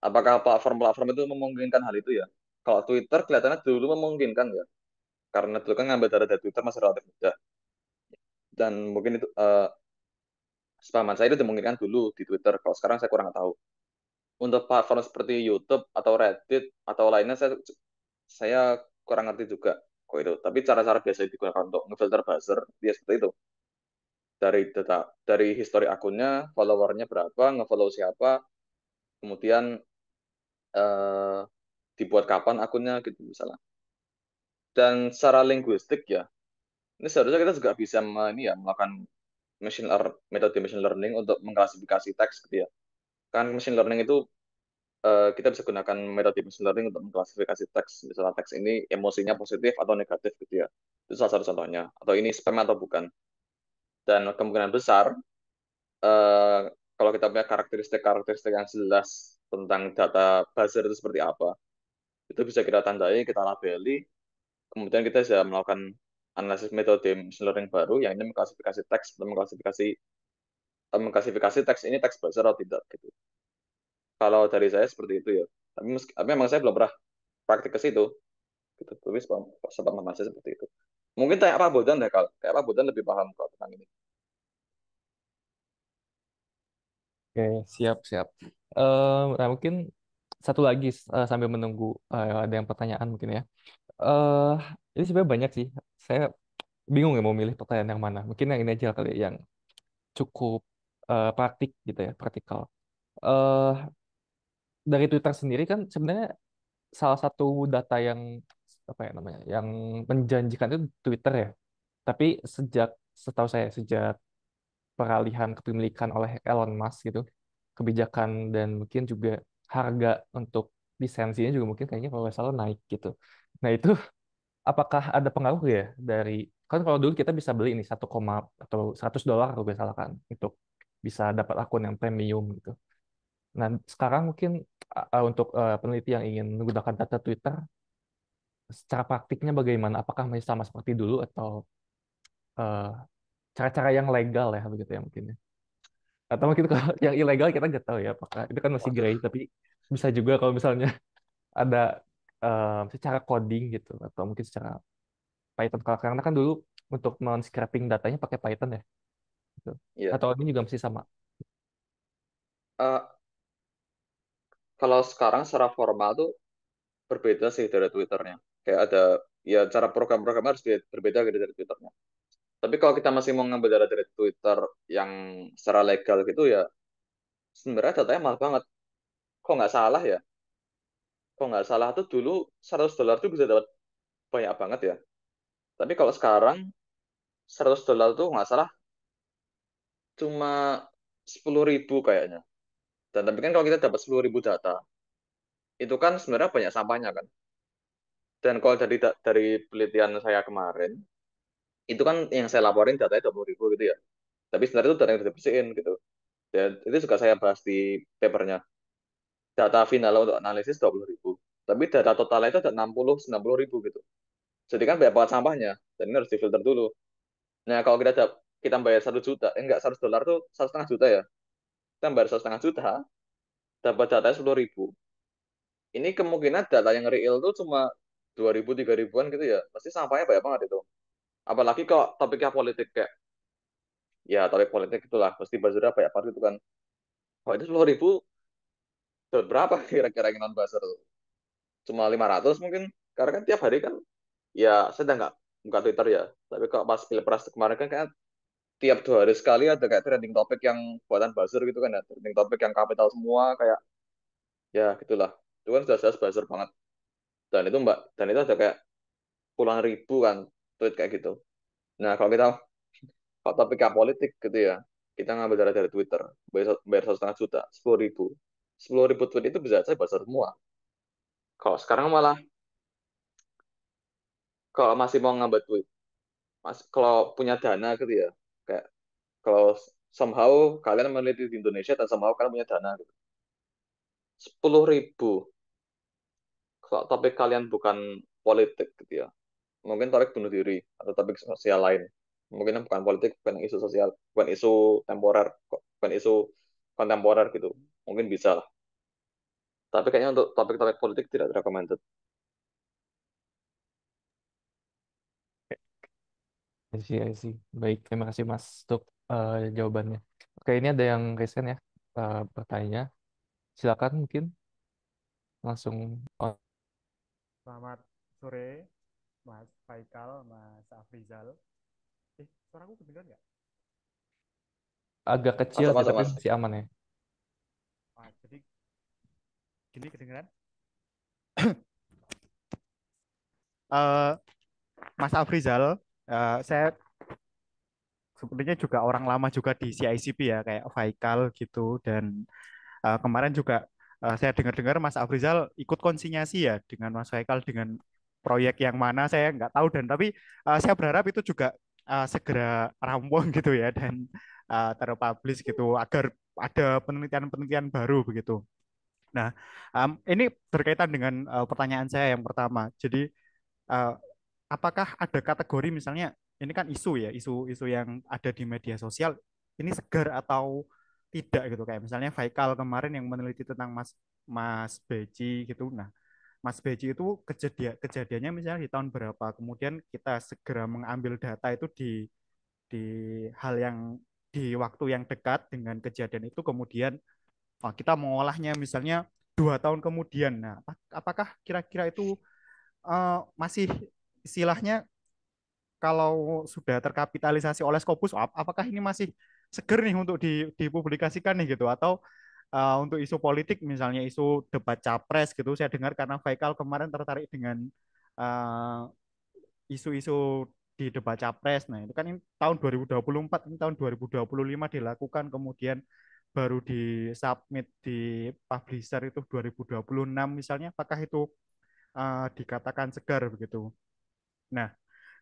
apakah platform-platform itu memungkinkan hal itu ya. Kalau Twitter kelihatannya dulu memungkinkan ya, karena dulu kan ngambil data dari Twitter masih relatif mudah. Dan mungkin itu sepahaman saya itu dimungkinkan dulu di Twitter. Kalau sekarang saya kurang tahu. Untuk platform seperti YouTube atau Reddit atau lainnya saya kurang ngerti juga kok itu. Tapi cara-cara biasa yang digunakan untuk ngefilter buzzer dia seperti itu. Dari data, dari histori akunnya, followernya berapa, ngefollow siapa, kemudian eh, dibuat kapan akunnya gitu misalnya. Dan secara linguistik ya, ini seharusnya kita juga bisa ini ya melakukan metode machine learning untuk mengklasifikasi teks gitu ya. Kan machine learning itu kita bisa gunakan metode machine learning untuk mengklasifikasi teks. Misalnya teks ini emosinya positif atau negatif gitu ya. Itu salah satu contohnya. Atau ini spam atau bukan. Dan kemungkinan besar eh, kalau kita punya karakteristik-karakteristik yang jelas tentang data buzzer itu seperti apa, itu bisa kita tandai, kita labeli, kemudian kita bisa melakukan analisis metode machine learning baru yang ini mengklasifikasi teks atau mengklasifikasi teks ini teks buzzer atau tidak gitu. Kalau dari saya seperti itu ya. Tapi memang saya belum pernah praktik ke situ gitu. Tapi sempat saya seperti itu. Mungkin tanya Pak Bodan deh kalau kayak Pak Bodan lebih paham kalau tentang ini. Oke, siap, siap. Nah, mungkin satu lagi sambil menunggu ada yang pertanyaan mungkin ya. eh ini sebenarnya banyak sih. Saya bingung ya mau milih pertanyaan yang mana. Mungkin yang ini aja kali ya, yang cukup praktik gitu ya, praktikal. eh dari Twitter sendiri kan sebenarnya salah satu data yang apa ya namanya, yang menjanjikan itu Twitter ya. Tapi setahu saya sejak peralihan kepemilikan oleh Elon Musk gitu, kebijakan dan mungkin juga harga untuk lisensinya juga mungkin kayaknya kalau nggak salah naik gitu. Nah itu apakah ada pengaruh ya dari, kan kalau dulu kita bisa beli ini 1 atau $100 kalau nggak salah kan untuk bisa dapat akun yang premium gitu. Nah sekarang mungkin untuk peneliti yang ingin menggunakan data Twitter secara praktiknya bagaimana? Apakah masih sama seperti dulu atau eh, cara-cara yang legal ya begitu ya mungkin ya? Atau mungkin kalau yang ilegal kita nggak tahu ya apakah itu kan masih Waduh, gray, tapi bisa juga kalau misalnya ada secara coding gitu atau mungkin secara Python, karena kan dulu untuk men-scraping datanya pakai Python ya gitu. iya. Atau ini juga masih sama. Eh, kalau sekarang secara formal tuh berbeda sih dari Twitternya. Kayak ada ya cara program-program harus berbeda gitu dari Twitternya. Tapi kalau kita masih mau ngambil data dari Twitter yang secara legal gitu ya, sebenarnya datanya mahal banget. Kok nggak salah ya? Kok nggak salah tuh dulu $100 tuh bisa dapat banyak banget ya. Tapi kalau sekarang $100 tuh nggak salah cuma 10.000 kayaknya. Dan tapi kan kalau kita dapat 10.000 data, itu kan sebenarnya banyak sampahnya kan. Dan kalau dari penelitian saya kemarin, itu kan yang saya laporin datanya 20.000 gitu ya. Tapi sebenarnya itu data yang sudah dibersihin gitu. Dan itu juga saya bahas di papernya. Data final untuk analisis 20.000. Tapi data totalnya itu ada 60-90.000 gitu. Jadi kan banyak banget sampahnya. Dan ini harus difilter dulu. Nah kalau kita bayar 1 juta, enggak $100 tuh 1,5 juta ya. Kita bayar 1,5 juta, dapat datanya 10.000. Ini kemungkinan data yang real tuh cuma 2.000, 3.000-an gitu ya. Pasti sampahnya banyak banget itu. Apalagi kalau topiknya politik kayak, ya topik politik itulah. Pasti buzzernya banyak banget gitu kan. Wah itu 10.000, dapat berapa kira-kira yang non-buzzer tuh? Cuma 500 mungkin. Karena kan tiap hari kan, ya saya udah nggak buka Twitter ya. Tapi kalau pas Pilpres kemarin kan kayak tiap 2 hari sekali ada kayak trending topik yang buatan buzzer gitu kan ya. Trending topik yang kapital semua kayak, ya gitulah. Itu kan sudah jelas buzzer banget. Dan itu ada kayak puluhan ribu kan tweet kayak gitu. Nah, kalau topiknya politik gitu ya, kita ngambil dari Twitter, bayar 1,5 juta, 10.000. 10.000 tweet itu bisa saya baca semua. Kalau sekarang malah, kalau masih mau ngambil tweet, kalau punya dana gitu ya, kayak kalau somehow kalian meneliti di Indonesia dan somehow kalian punya dana gitu. 10.000, kalau topik kalian bukan politik gitu ya, mungkin topik bunuh diri atau topik sosial lain, mungkin bukan politik, bukan isu sosial, bukan isu temporer, bukan isu kontemporer gitu, mungkin bisa lah. Tapi kayaknya untuk topik-topik politik tidak recommended. I see. Baik, terima kasih Mas untuk jawabannya. Oke, ini ada yang recent ya bertanya. Silakan mungkin langsung. Oh, Selamat sore, Mas Faikal, Mas Afrizal. Suaraku kedengeran nggak? agak kecil Masuk, sih, masuk, tapi Mas. masih aman ya. Jadi gini kedengeran? Mas Afrizal, saya sepertinya juga orang lama juga di CICP ya, kayak Faikal gitu. Dan kemarin juga saya dengar-dengar Mas Afrizal ikut konsinyasi ya dengan Mas Faikal dengan proyek yang mana saya nggak tahu. Dan tapi saya berharap itu juga segera rampung gitu ya dan terpublish gitu agar ada penelitian-penelitian baru begitu. Nah, ini berkaitan dengan pertanyaan saya yang pertama. Jadi, eh, apakah ada kategori misalnya ini kan isu ya, isu-isu yang ada di media sosial ini segar atau tidak gitu kayak misalnya Faikal kemarin yang meneliti tentang Mas Mas Beci gitu. Nah, Mas Beci itu kejadiannya misalnya di tahun berapa, kemudian kita segera mengambil data itu di hal yang di waktu yang dekat dengan kejadian itu, kemudian kita mengolahnya misalnya 2 tahun kemudian. Nah, apakah kira-kira itu masih istilahnya kalau sudah terkapitalisasi oleh Scopus, apakah ini masih seger nih untuk dipublikasikan nih gitu, atau untuk isu politik misalnya isu debat capres gitu, saya dengar karena Faikal kemarin tertarik dengan eh, isu-isu di debat capres. Nah, itu kan ini tahun 2024, ini tahun 2025 dilakukan, kemudian baru di submit di publisher itu 2026 misalnya, apakah itu dikatakan segar begitu. Nah,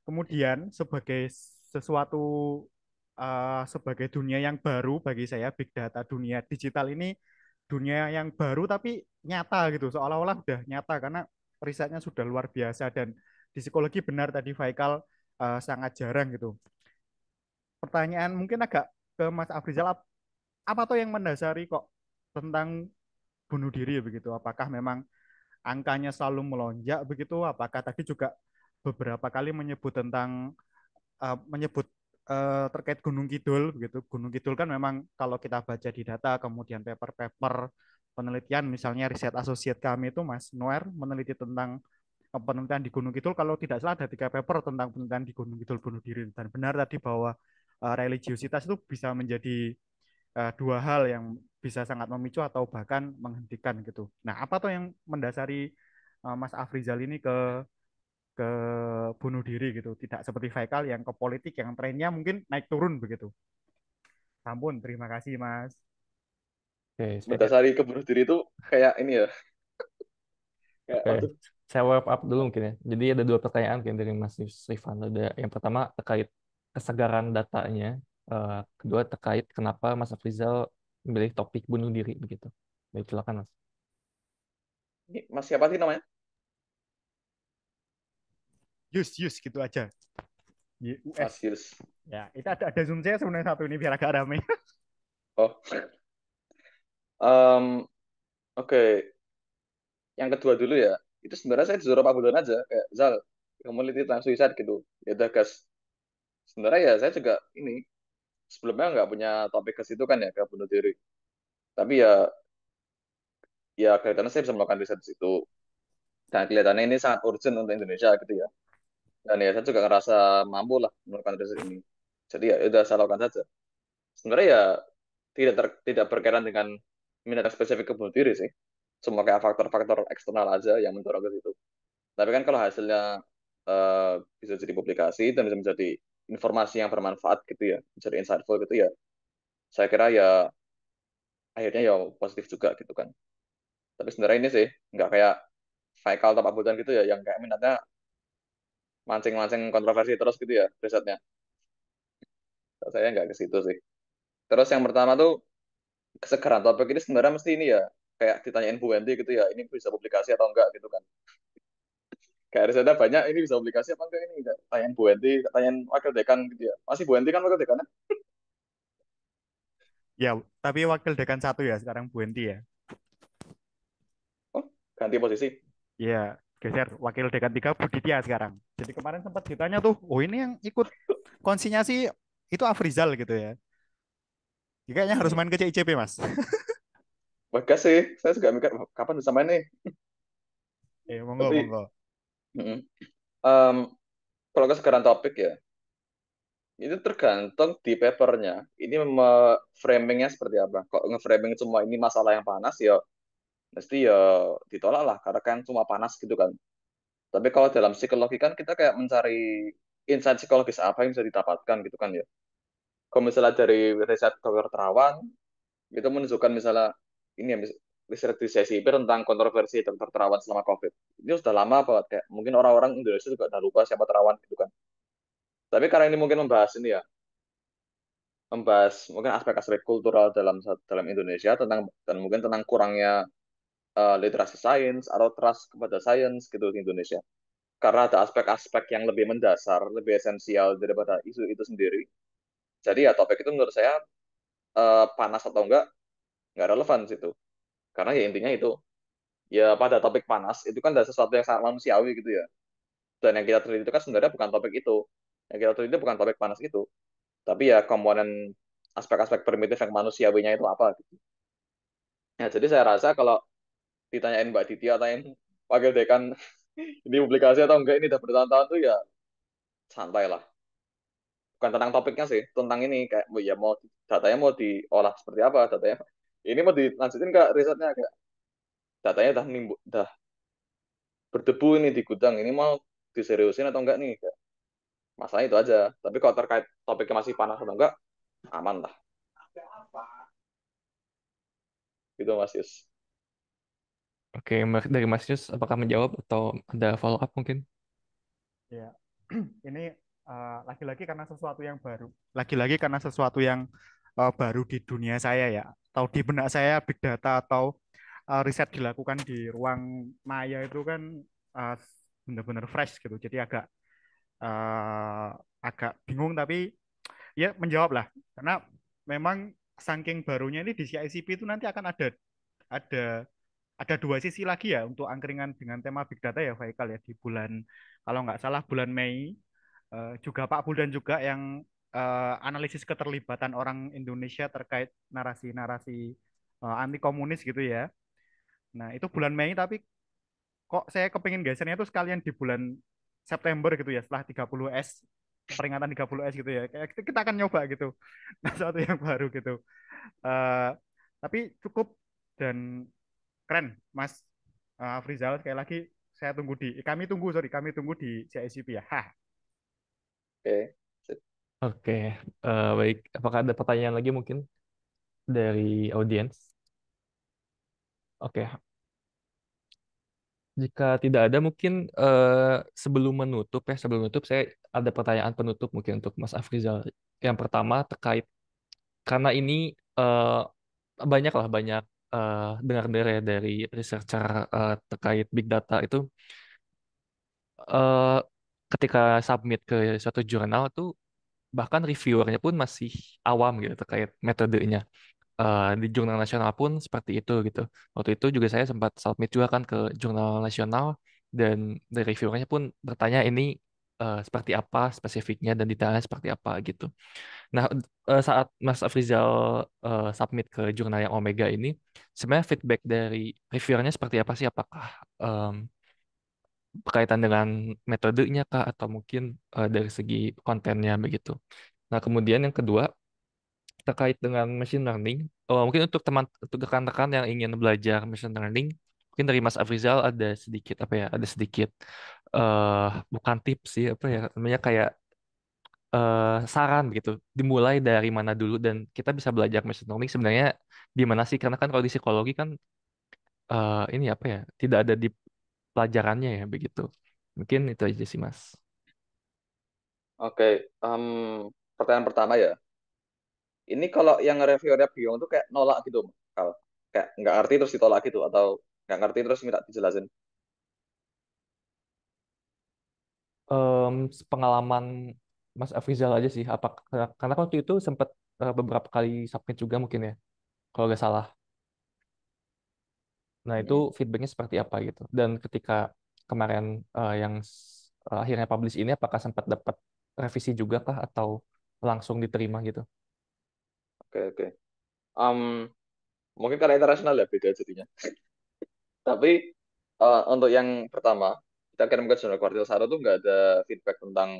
kemudian sebagai sesuatu sebagai dunia yang baru bagi saya, big data, dunia digital ini dunia yang baru tapi nyata gitu, seolah-olah udah nyata karena risetnya sudah luar biasa. Dan di psikologi benar tadi Faikal sangat jarang gitu. Pertanyaan mungkin agak ke Mas Afrizal, apa tuh yang mendasari kok tentang bunuh diri begitu? Apakah memang angkanya selalu melonjak begitu? Apakah tadi juga beberapa kali menyebut tentang menyebut terkait Gunung Kidul begitu. Gunung Kidul kan memang kalau kita baca di data, kemudian paper-paper penelitian, misalnya riset asosiat kami itu Mas Noer meneliti tentang penelitian di Gunung Kidul, kalau tidak salah ada 3 paper tentang penelitian di Gunung Kidul bunuh diri. Dan benar tadi bahwa religiositas itu bisa menjadi 2 hal yang bisa sangat memicu atau bahkan menghentikan gitu. Nah, apa tuh yang mendasari Mas Afrizal ini ke bunuh diri gitu, tidak seperti Faikal yang ke politik yang trennya mungkin naik turun begitu. Ampun, terima kasih Mas. Oke, Berdasari kebunuh diri itu kayak ini ya, kayak oke. waktu Saya wrap up dulu mungkin ya. Jadi ada 2 pertanyaan mungkin dari Mas Rifan. Ada yang pertama terkait kesegaran datanya. Kedua terkait kenapa Mas Afrizal memilih topik bunuh diri begitu. Baik, silakan Mas. ini Mas siapa sih namanya? Yus gitu aja. Mas YUS. Yus. Ya, itu ada zoom saya sebenarnya satu ini biar agak rame. Oh, Em, oke. Yang kedua dulu ya. Itu sebenarnya saya disuruh Pak Budon aja, kayak Zal, kamu teliti tentang suicide gitu. Ya udah gas. Sebenarnya ya saya juga ini sebelumnya nggak punya topik ke situ kan ya, ke bunuh diri. Tapi ya kelihatannya saya bisa melakukan riset di situ. Dan kelihatannya ini sangat urgent untuk Indonesia gitu ya. Dan ya saya juga ngerasa mampu lah melakukan riset ini. Jadi ya udah saya lakukan saja. Sebenarnya ya tidak berkaitan dengan minat yang spesifik ke bunuh diri sih. Cuma kayak faktor-faktor eksternal aja yang mendorong ke situ. Tapi kan kalau hasilnya bisa jadi publikasi dan bisa menjadi informasi yang bermanfaat gitu ya, menjadi insightful gitu ya, saya kira ya akhirnya ya positif juga gitu kan. Tapi sebenarnya ini sih nggak kayak Faikal atau Pak Budan gitu ya, yang kayak minatnya mancing-mancing kontroversi terus gitu ya risetnya. Saya nggak ke situ sih. Terus yang pertama tuh kesegaran topik ini sebenarnya mesti ini ya, kayak ditanyain Bu Wendy gitu ya, ini bisa publikasi atau enggak gitu kan. Kayak risetnya banyak, ini bisa publikasi apa enggak ini, tanyain Bu Wendy, tanyain wakil dekan gitu ya. Masih Bu Wendy kan wakil dekan. Ya, tapi wakil dekan 1 ya sekarang Bu Enti ya. Oh, ganti posisi. Iya, geser wakil dekan 3 Bu Ditya sekarang. Jadi kemarin sempat ditanya tuh, oh ini yang ikut konsinyasi itu Afrizal gitu ya. Ya, kayaknya harus Hmm. main ke CICP Mas. Bagas sih, saya juga mikir kapan bisa main nih. Monggo Tapi monggo. mm, em, kalau kesegaran topik ya, itu tergantung di papernya. Ini framingnya seperti apa. Kalau nge-framing semua ini masalah yang panas ya, mesti ya ditolak lah, karena kan cuma panas gitu kan. Tapi kalau dalam psikologi kan kita kayak mencari insight psikologis apa yang bisa didapatkan gitu kan ya. Kalau misalnya dari riset Dr. Terawan, itu menunjukkan misalnya ini ya, riset di CSIP tentang kontroversi Dr. Terawan selama COVID. Ini sudah lama banget, kayak mungkin orang-orang Indonesia juga udah lupa siapa Terawan gitu kan. Tapi karena ini mungkin membahas ini ya, membahas mungkin aspek-aspek kultural dalam dalam Indonesia tentang dan mungkin tentang kurangnya literasi sains atau trust kepada sains gitu di Indonesia. Karena ada aspek-aspek yang lebih mendasar, lebih esensial daripada isu itu sendiri. Jadi ya topik itu menurut saya panas atau enggak relevan situ. Karena ya intinya itu, ya pada topik panas itu kan ada sesuatu yang sangat manusiawi gitu ya. Dan yang kita teliti itu kan sebenarnya bukan topik itu. Yang kita teliti bukan topik panas itu, tapi ya komponen aspek-aspek primitif yang manusiawinya itu apa gitu. Ya, jadi saya rasa kalau ditanyain Mbak Diti atau yang wakil dekan ini publikasi atau enggak ini udah bertahun-tahun tuh ya santai lah. Bukan tentang topiknya sih, tentang ini kayak ya mau datanya mau diolah seperti apa datanya. Ini mau dilanjutin ke risetnya kayak datanya udah berdebu ini di gudang ini mau diseriusin atau enggak nih kayak, masalah itu aja. Tapi kalau terkait topiknya masih panas atau enggak, aman lah gitu Mas Yus. Oke, dari Mas Yus, apakah menjawab atau ada follow up mungkin? Ya, ini lagi-lagi karena sesuatu yang baru. Lagi-lagi karena sesuatu yang baru di dunia saya ya, atau di benak saya big data atau riset dilakukan di ruang maya itu kan uh, benar-benar fresh gitu. Jadi uh, agak bingung tapi ya menjawab lah. Karena memang saking barunya ini di CICP itu nanti akan ada ada dua sisi lagi ya untuk angkringan dengan tema big data ya Faikal ya di bulan kalau nggak salah bulan Mei juga Pak Buldan juga yang analisis keterlibatan orang Indonesia terkait narasi-narasi anti komunis gitu ya. Nah itu bulan Mei tapi kok saya kepingin gesernya itu sekalian di bulan September gitu ya setelah 30S peringatan 30S gitu ya. Kayak kita akan nyoba gitu. Nah, sesuatu yang baru gitu. Eh, tapi cukup dan keren Mas Afrizal sekali lagi saya tunggu di kami tunggu di CICP ya. Hah. Oke. Oke, baik. Apakah ada pertanyaan lagi mungkin dari audiens? Oke, jika tidak ada mungkin sebelum menutup saya ada pertanyaan penutup mungkin untuk Mas Afrizal. Yang pertama terkait karena ini banyak dengar-dengar ya dari researcher terkait big data itu eh, ketika submit ke suatu jurnal tuh bahkan reviewernya pun masih awam gitu terkait metodenya. Di jurnal nasional pun seperti itu gitu. Waktu itu juga saya sempat submit juga kan ke jurnal nasional dan dari reviewernya pun bertanya ini seperti apa spesifiknya dan detailnya seperti apa gitu. Nah, saat Mas Afrizal submit ke jurnal yang Omega ini, sebenarnya feedback dari reviewernya seperti apa sih? Apakah em, berkaitan dengan metodenya kah atau mungkin dari segi kontennya begitu. Nah, kemudian yang kedua terkait dengan machine learning, mungkin untuk rekan-rekan yang ingin belajar machine learning, mungkin dari Mas Afrizal ada sedikit apa ya, ada sedikit bukan tips sih apa ya namanya kayak saran gitu, dimulai dari mana dulu dan kita bisa belajar machine learning sebenarnya di mana sih? Karena kan kalau di psikologi kan ini apa ya, tidak ada di pelajarannya ya begitu. Mungkin itu aja sih Mas. Oke, pertanyaan pertama ya. Ini kalau yang reviewernya bingung tuh kayak nolak gitu, kalau kayak nggak ngerti terus ditolak gitu atau nggak ngerti terus minta dijelasin. Pengalaman Mas Afrizal aja sih. Apa karena waktu itu sempat beberapa kali submit juga mungkin ya, kalau nggak salah. Nah itu Hmm, feedbacknya seperti apa gitu. Dan ketika kemarin yang akhirnya publish ini, apakah sempat dapat revisi juga kah atau langsung diterima gitu? oke oke. Em, Mungkin karena internasional ya beda jadinya. Tapi untuk yang pertama, kita kirim ke jurnal kuartil 1 tuh nggak ada feedback tentang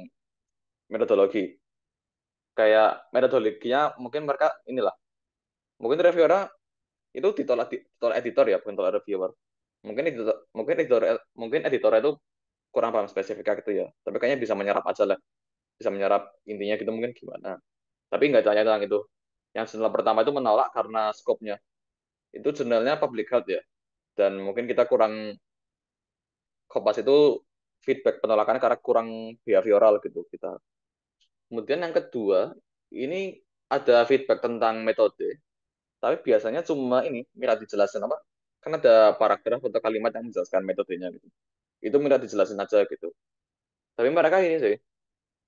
metodologi. Kayak metodologinya mungkin mereka inilah, mungkin reviewer itu ditolak editor ya, bukan tolak reviewer. Mungkin editor itu kurang paham spesifiknya gitu ya. Tapi kayaknya bisa menyerap aja lah, bisa menyerap intinya gitu mungkin gimana. Tapi nggak tanya tentang itu. Yang jurnal pertama itu menolak karena skopnya. Itu jurnalnya public health ya. Dan mungkin kita kurang, Kompas itu feedback penolakannya karena kurang behavioral gitu kita. Kemudian yang kedua, ini ada feedback tentang metode, tapi biasanya cuma ini minta dijelasin apa? Kan ada paragraf atau kalimat yang menjelaskan metodenya gitu. Itu minta dijelasin aja gitu. Tapi mereka ini sih,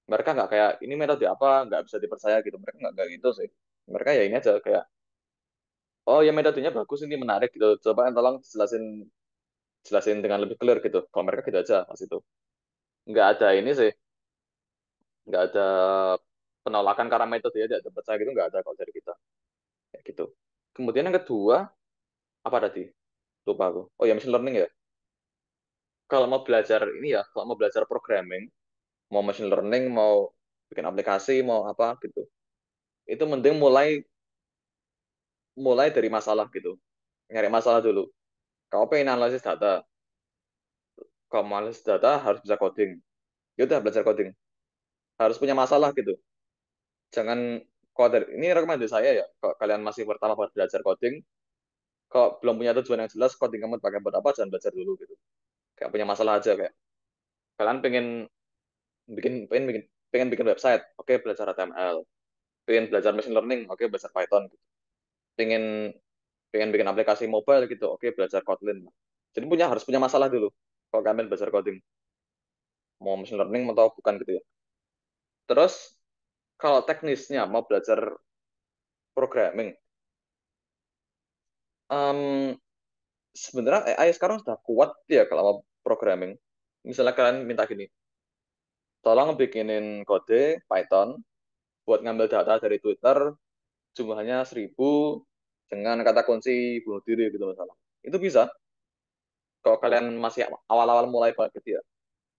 mereka nggak kayak ini metode apa, nggak bisa dipercaya gitu. Mereka nggak gitu sih. Mereka ya ini aja kayak, oh ya metodenya bagus, ini menarik gitu. Coba tolong jelasin jelasin dengan lebih clear gitu. Kalau mereka gitu aja pas itu. Nggak ada ini sih, nggak ada penolakan karena metode ya tidak percaya gitu, nggak ada kalau dari kita kayak gitu. Kemudian yang kedua apa tadi, lupa aku. Oh ya, machine learning ya. Kalau mau belajar ini ya, kalau mau belajar programming, mau machine learning, mau bikin aplikasi, mau apa gitu, itu mending mulai mulai dari masalah gitu, nyari masalah dulu. Kau pengen analisis data, kalau mau analisis data harus bisa coding, ya udah belajar coding, harus punya masalah gitu. Jangan, kalau dari ini rekomendasi saya ya, kalau kalian masih pertama belajar coding, kalau belum punya tujuan yang jelas coding kamu pakai buat apa, jangan belajar dulu gitu. Kayak punya masalah aja, kayak kalian pengen bikin website, oke belajar HTML. Pengen belajar machine learning, oke belajar Python. Pengen pengen bikin aplikasi mobile gitu, oke belajar Kotlin. Jadi harus punya masalah dulu kalau kalian belajar coding, mau machine learning atau bukan gitu ya. Terus kalau teknisnya mau belajar programming, em, sebenarnya AI sekarang sudah kuat ya kalau mau programming. Misalnya kalian minta gini, tolong bikinin kode Python buat ngambil data dari Twitter jumlahnya 1.000 dengan kata kunci bunuh diri gitu misalnya. Itu bisa. Kalau kalian masih awal-awal mulai banget gitu ya,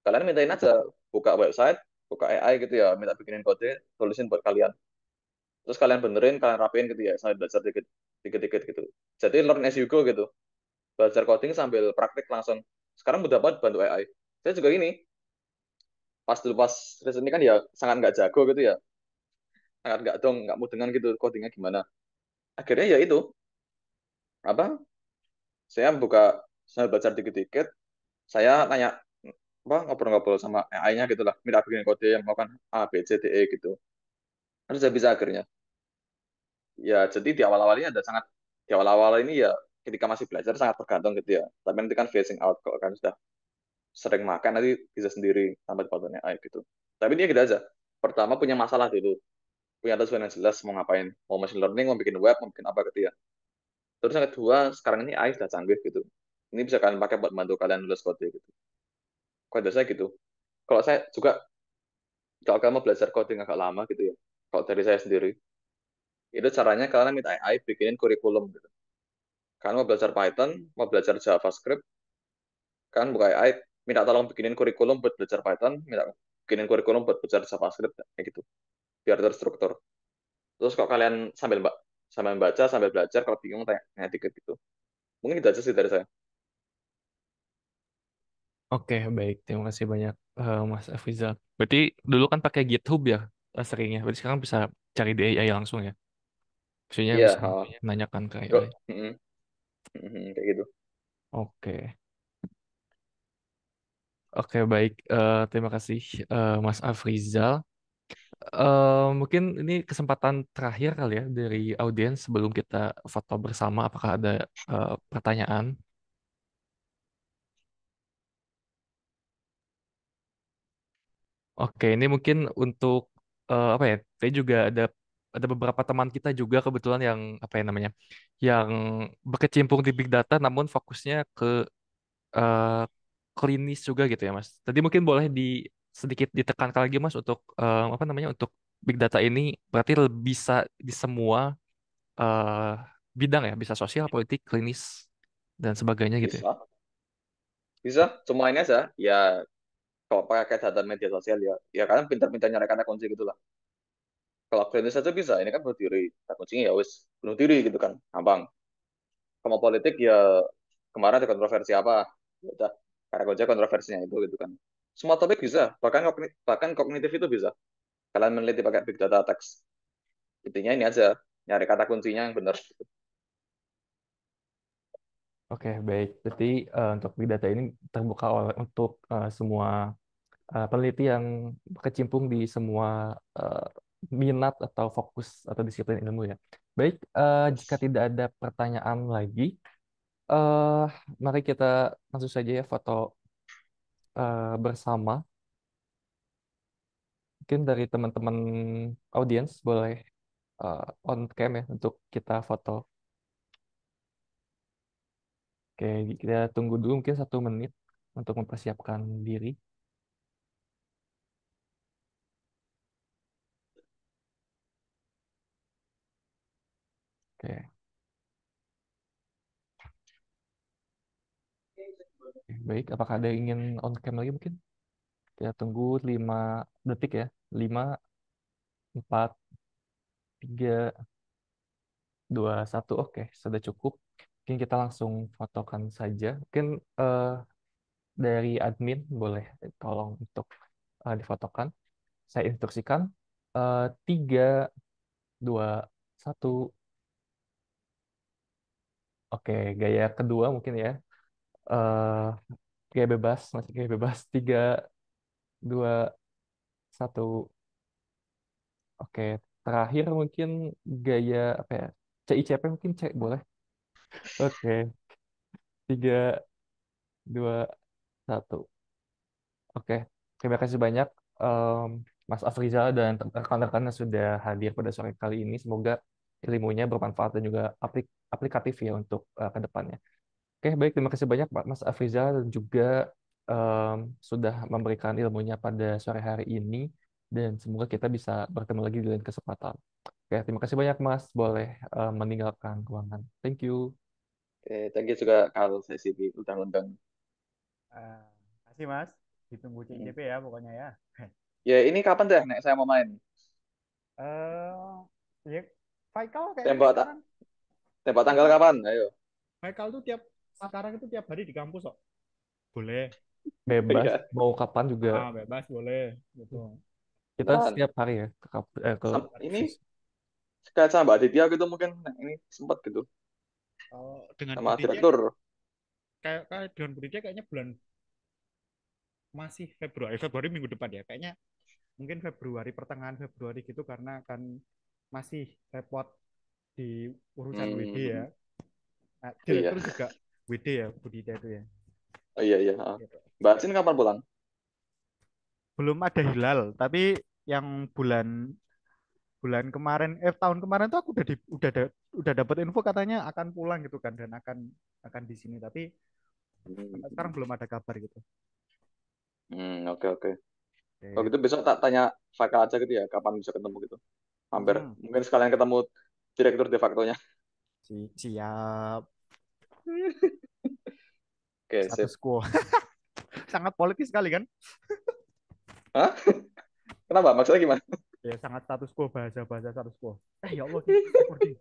kalian mintain aja buka website, buka AI gitu ya, minta bikinin kode, tulisin buat kalian. Terus kalian benerin, kalian rapiin gitu ya, sambil belajar dikit-dikit gitu. Jadi learn as you go gitu. Belajar coding sambil praktik langsung. Sekarang mudah banget bantu AI. Saya juga ini, pas riset ini kan ya sangat nggak jago gitu ya, sangat nggak dong, nggak mau dengan gitu codingnya gimana. Akhirnya ya itu, apa? Saya saya belajar dikit-dikit, saya tanya apa ngobrol-ngobrol sama AI-nya gitu lah, minta bikin kode yang melakukan A, B, C, D, E gitu. Terus saya bisa akhirnya. Ya, jadi di awal-awal ini ya ketika masih belajar sangat tergantung gitu ya. Tapi nanti kan phasing out kalau kan sudah sering makan nanti bisa sendiri tanpa dibantunya AI gitu. Tapi dia gitu aja. Pertama punya masalah dulu, punya tujuan yang jelas mau ngapain, mau machine learning, mau bikin web, mau bikin apa gitu ya. Terus yang kedua, sekarang ini AI sudah canggih gitu. Ini bisa kalian pakai buat bantu kalian nulis kode gitu. Kode saya gitu. Kalau saya juga, kalau kamu belajar coding agak lama gitu ya, kalau dari saya sendiri, itu caranya kalian minta AI bikinin kurikulum gitu. Kalian mau belajar Python, mau belajar JavaScript, kan buka AI, minta tolong bikinin kurikulum buat belajar Python, minta bikinin kurikulum buat belajar JavaScript, kayak gitu, biar terstruktur. Terus kok kalian sambil baca, sambil belajar, kalau bingung tanya dikit gitu. Mungkin itu aja sih dari saya. Oke, baik. Terima kasih banyak, Mas Afrizal. Berarti dulu kan pakai GitHub ya, seringnya. Berarti sekarang bisa cari di AI langsung ya. Maksudnya Iya, bisa menanyakan ke bro. AI. Kayak gitu. Oke. Oke, baik. Terima kasih, Mas Afrizal. Mungkin ini kesempatan terakhir kali ya dari audiens sebelum kita foto bersama. Apakah ada pertanyaan? Oke, ini mungkin untuk apa ya? Saya juga ada beberapa teman kita juga kebetulan yang apa ya namanya, yang berkecimpung di big data, namun fokusnya ke eh, klinis juga gitu ya, Mas. Tadi mungkin boleh sedikit ditekankan lagi, Mas, untuk apa namanya, untuk big data ini berarti bisa di semua eh, bidang ya, bisa sosial, politik, klinis dan sebagainya gitu ya. Bisa. Bisa. Cuma ini aja. Ya, kalau pakai data media sosial ya, ya kalian pintar-pintar nyari kata kunci gitu lah. Kalau klinis saja bisa. Ini kan bunuh diri. Kata kuncinya ya wis bunuh diri gitu kan. Gampang. Kalau politik ya kemarin ada kontroversi apa. Ya udah. Karena aja kontroversinya itu gitu kan. Semua topik bisa, bahkan kognitif itu bisa. Kalian meneliti pakai big data text. Intinya ini aja, nyari kata kuncinya yang benar. Oke, baik. Berarti untuk big data ini terbuka untuk semua peneliti yang berkecimpung di semua eh, minat atau fokus atau disiplin ilmu ya. Baik, jika tidak ada pertanyaan lagi, eh mari kita langsung saja ya foto bersama. Mungkin dari teman-teman audiens boleh on cam ya untuk kita foto. Oke, kita tunggu dulu mungkin 1 menit untuk mempersiapkan diri. Oke, oke, baik. Apakah ada yang ingin on cam lagi mungkin? Kita tunggu 5 detik ya. 5, 4, 3, 2, 1. Oke, sudah cukup. Mungkin kita langsung fotokan saja. Mungkin dari admin boleh tolong untuk difotokan. Saya instruksikan. 3, 2, 1. Oke, gaya kedua mungkin ya. eh Gaya bebas, masih gaya bebas. 3, 2, 1. Oke, terakhir mungkin gaya apa ya? CICP mungkin cek boleh. Oke, 3, 2, 1. Oke, terima kasih banyak em, Mas Afrizal dan rekan-rekan yang sudah hadir pada sore kali ini. Semoga ilmunya bermanfaat dan juga aplikatif ya untuk ke depannya. Oke, baik. Terima kasih banyak Pak Mas Afrizal dan juga sudah memberikan ilmunya pada sore hari ini. Dan semoga kita bisa bertemu lagi di lain kesempatan. Oke, terima kasih banyak Mas. Boleh meninggalkan ruangan. Thank you. Thank you juga kalau saya sih undang-undang. Eh, Kasih Mas, ditunggu Hmm. CICP ya pokoknya ya. Ya ini kapan deh nek saya mau main? Ya, Faikal kayaknya Tembak tak? sekarang Tembak tanggal Faikal kapan? Ayo. Faikal tuh sekarang itu tiap hari di kampus kok. Boleh. Bebas, Iya. mau kapan juga. Bebas boleh gitu. Kita Dan setiap hari ya ke ini FIS. kayak sama Mbak Aditya gitu mungkin ini sempat gitu Dengan sama Budidya direktur. kayak dengan Budidya kayaknya bulan masih Februari minggu depan ya. Kayaknya mungkin Februari pertengahan Februari gitu karena kan masih repot di urusan WD ya. Hmm, Nah, iya. direktur juga WD ya Budidya itu ya. Oh, iya iya. Gitu. Mbak Sin kapan pulang? Belum ada hilal, tapi yang bulan bulan kemarin tahun kemarin tuh aku udah dapat info katanya akan pulang gitu kan dan akan di sini tapi sampai sekarang Hmm, belum ada kabar gitu. oke oke. Kalau Oke. gitu besok tak tanya Fakal aja gitu ya, kapan bisa ketemu gitu. Hampir. Mm-mm. Mungkin sekalian ketemu direktur de facto-nya. Siap. Oke, Status sip. quo. Sangat politis sekali kan? Hah? Kenapa? Maksudnya gimana? Ya sangat status quo bahasa-bahasa status quo. Ya Allah, ini recording.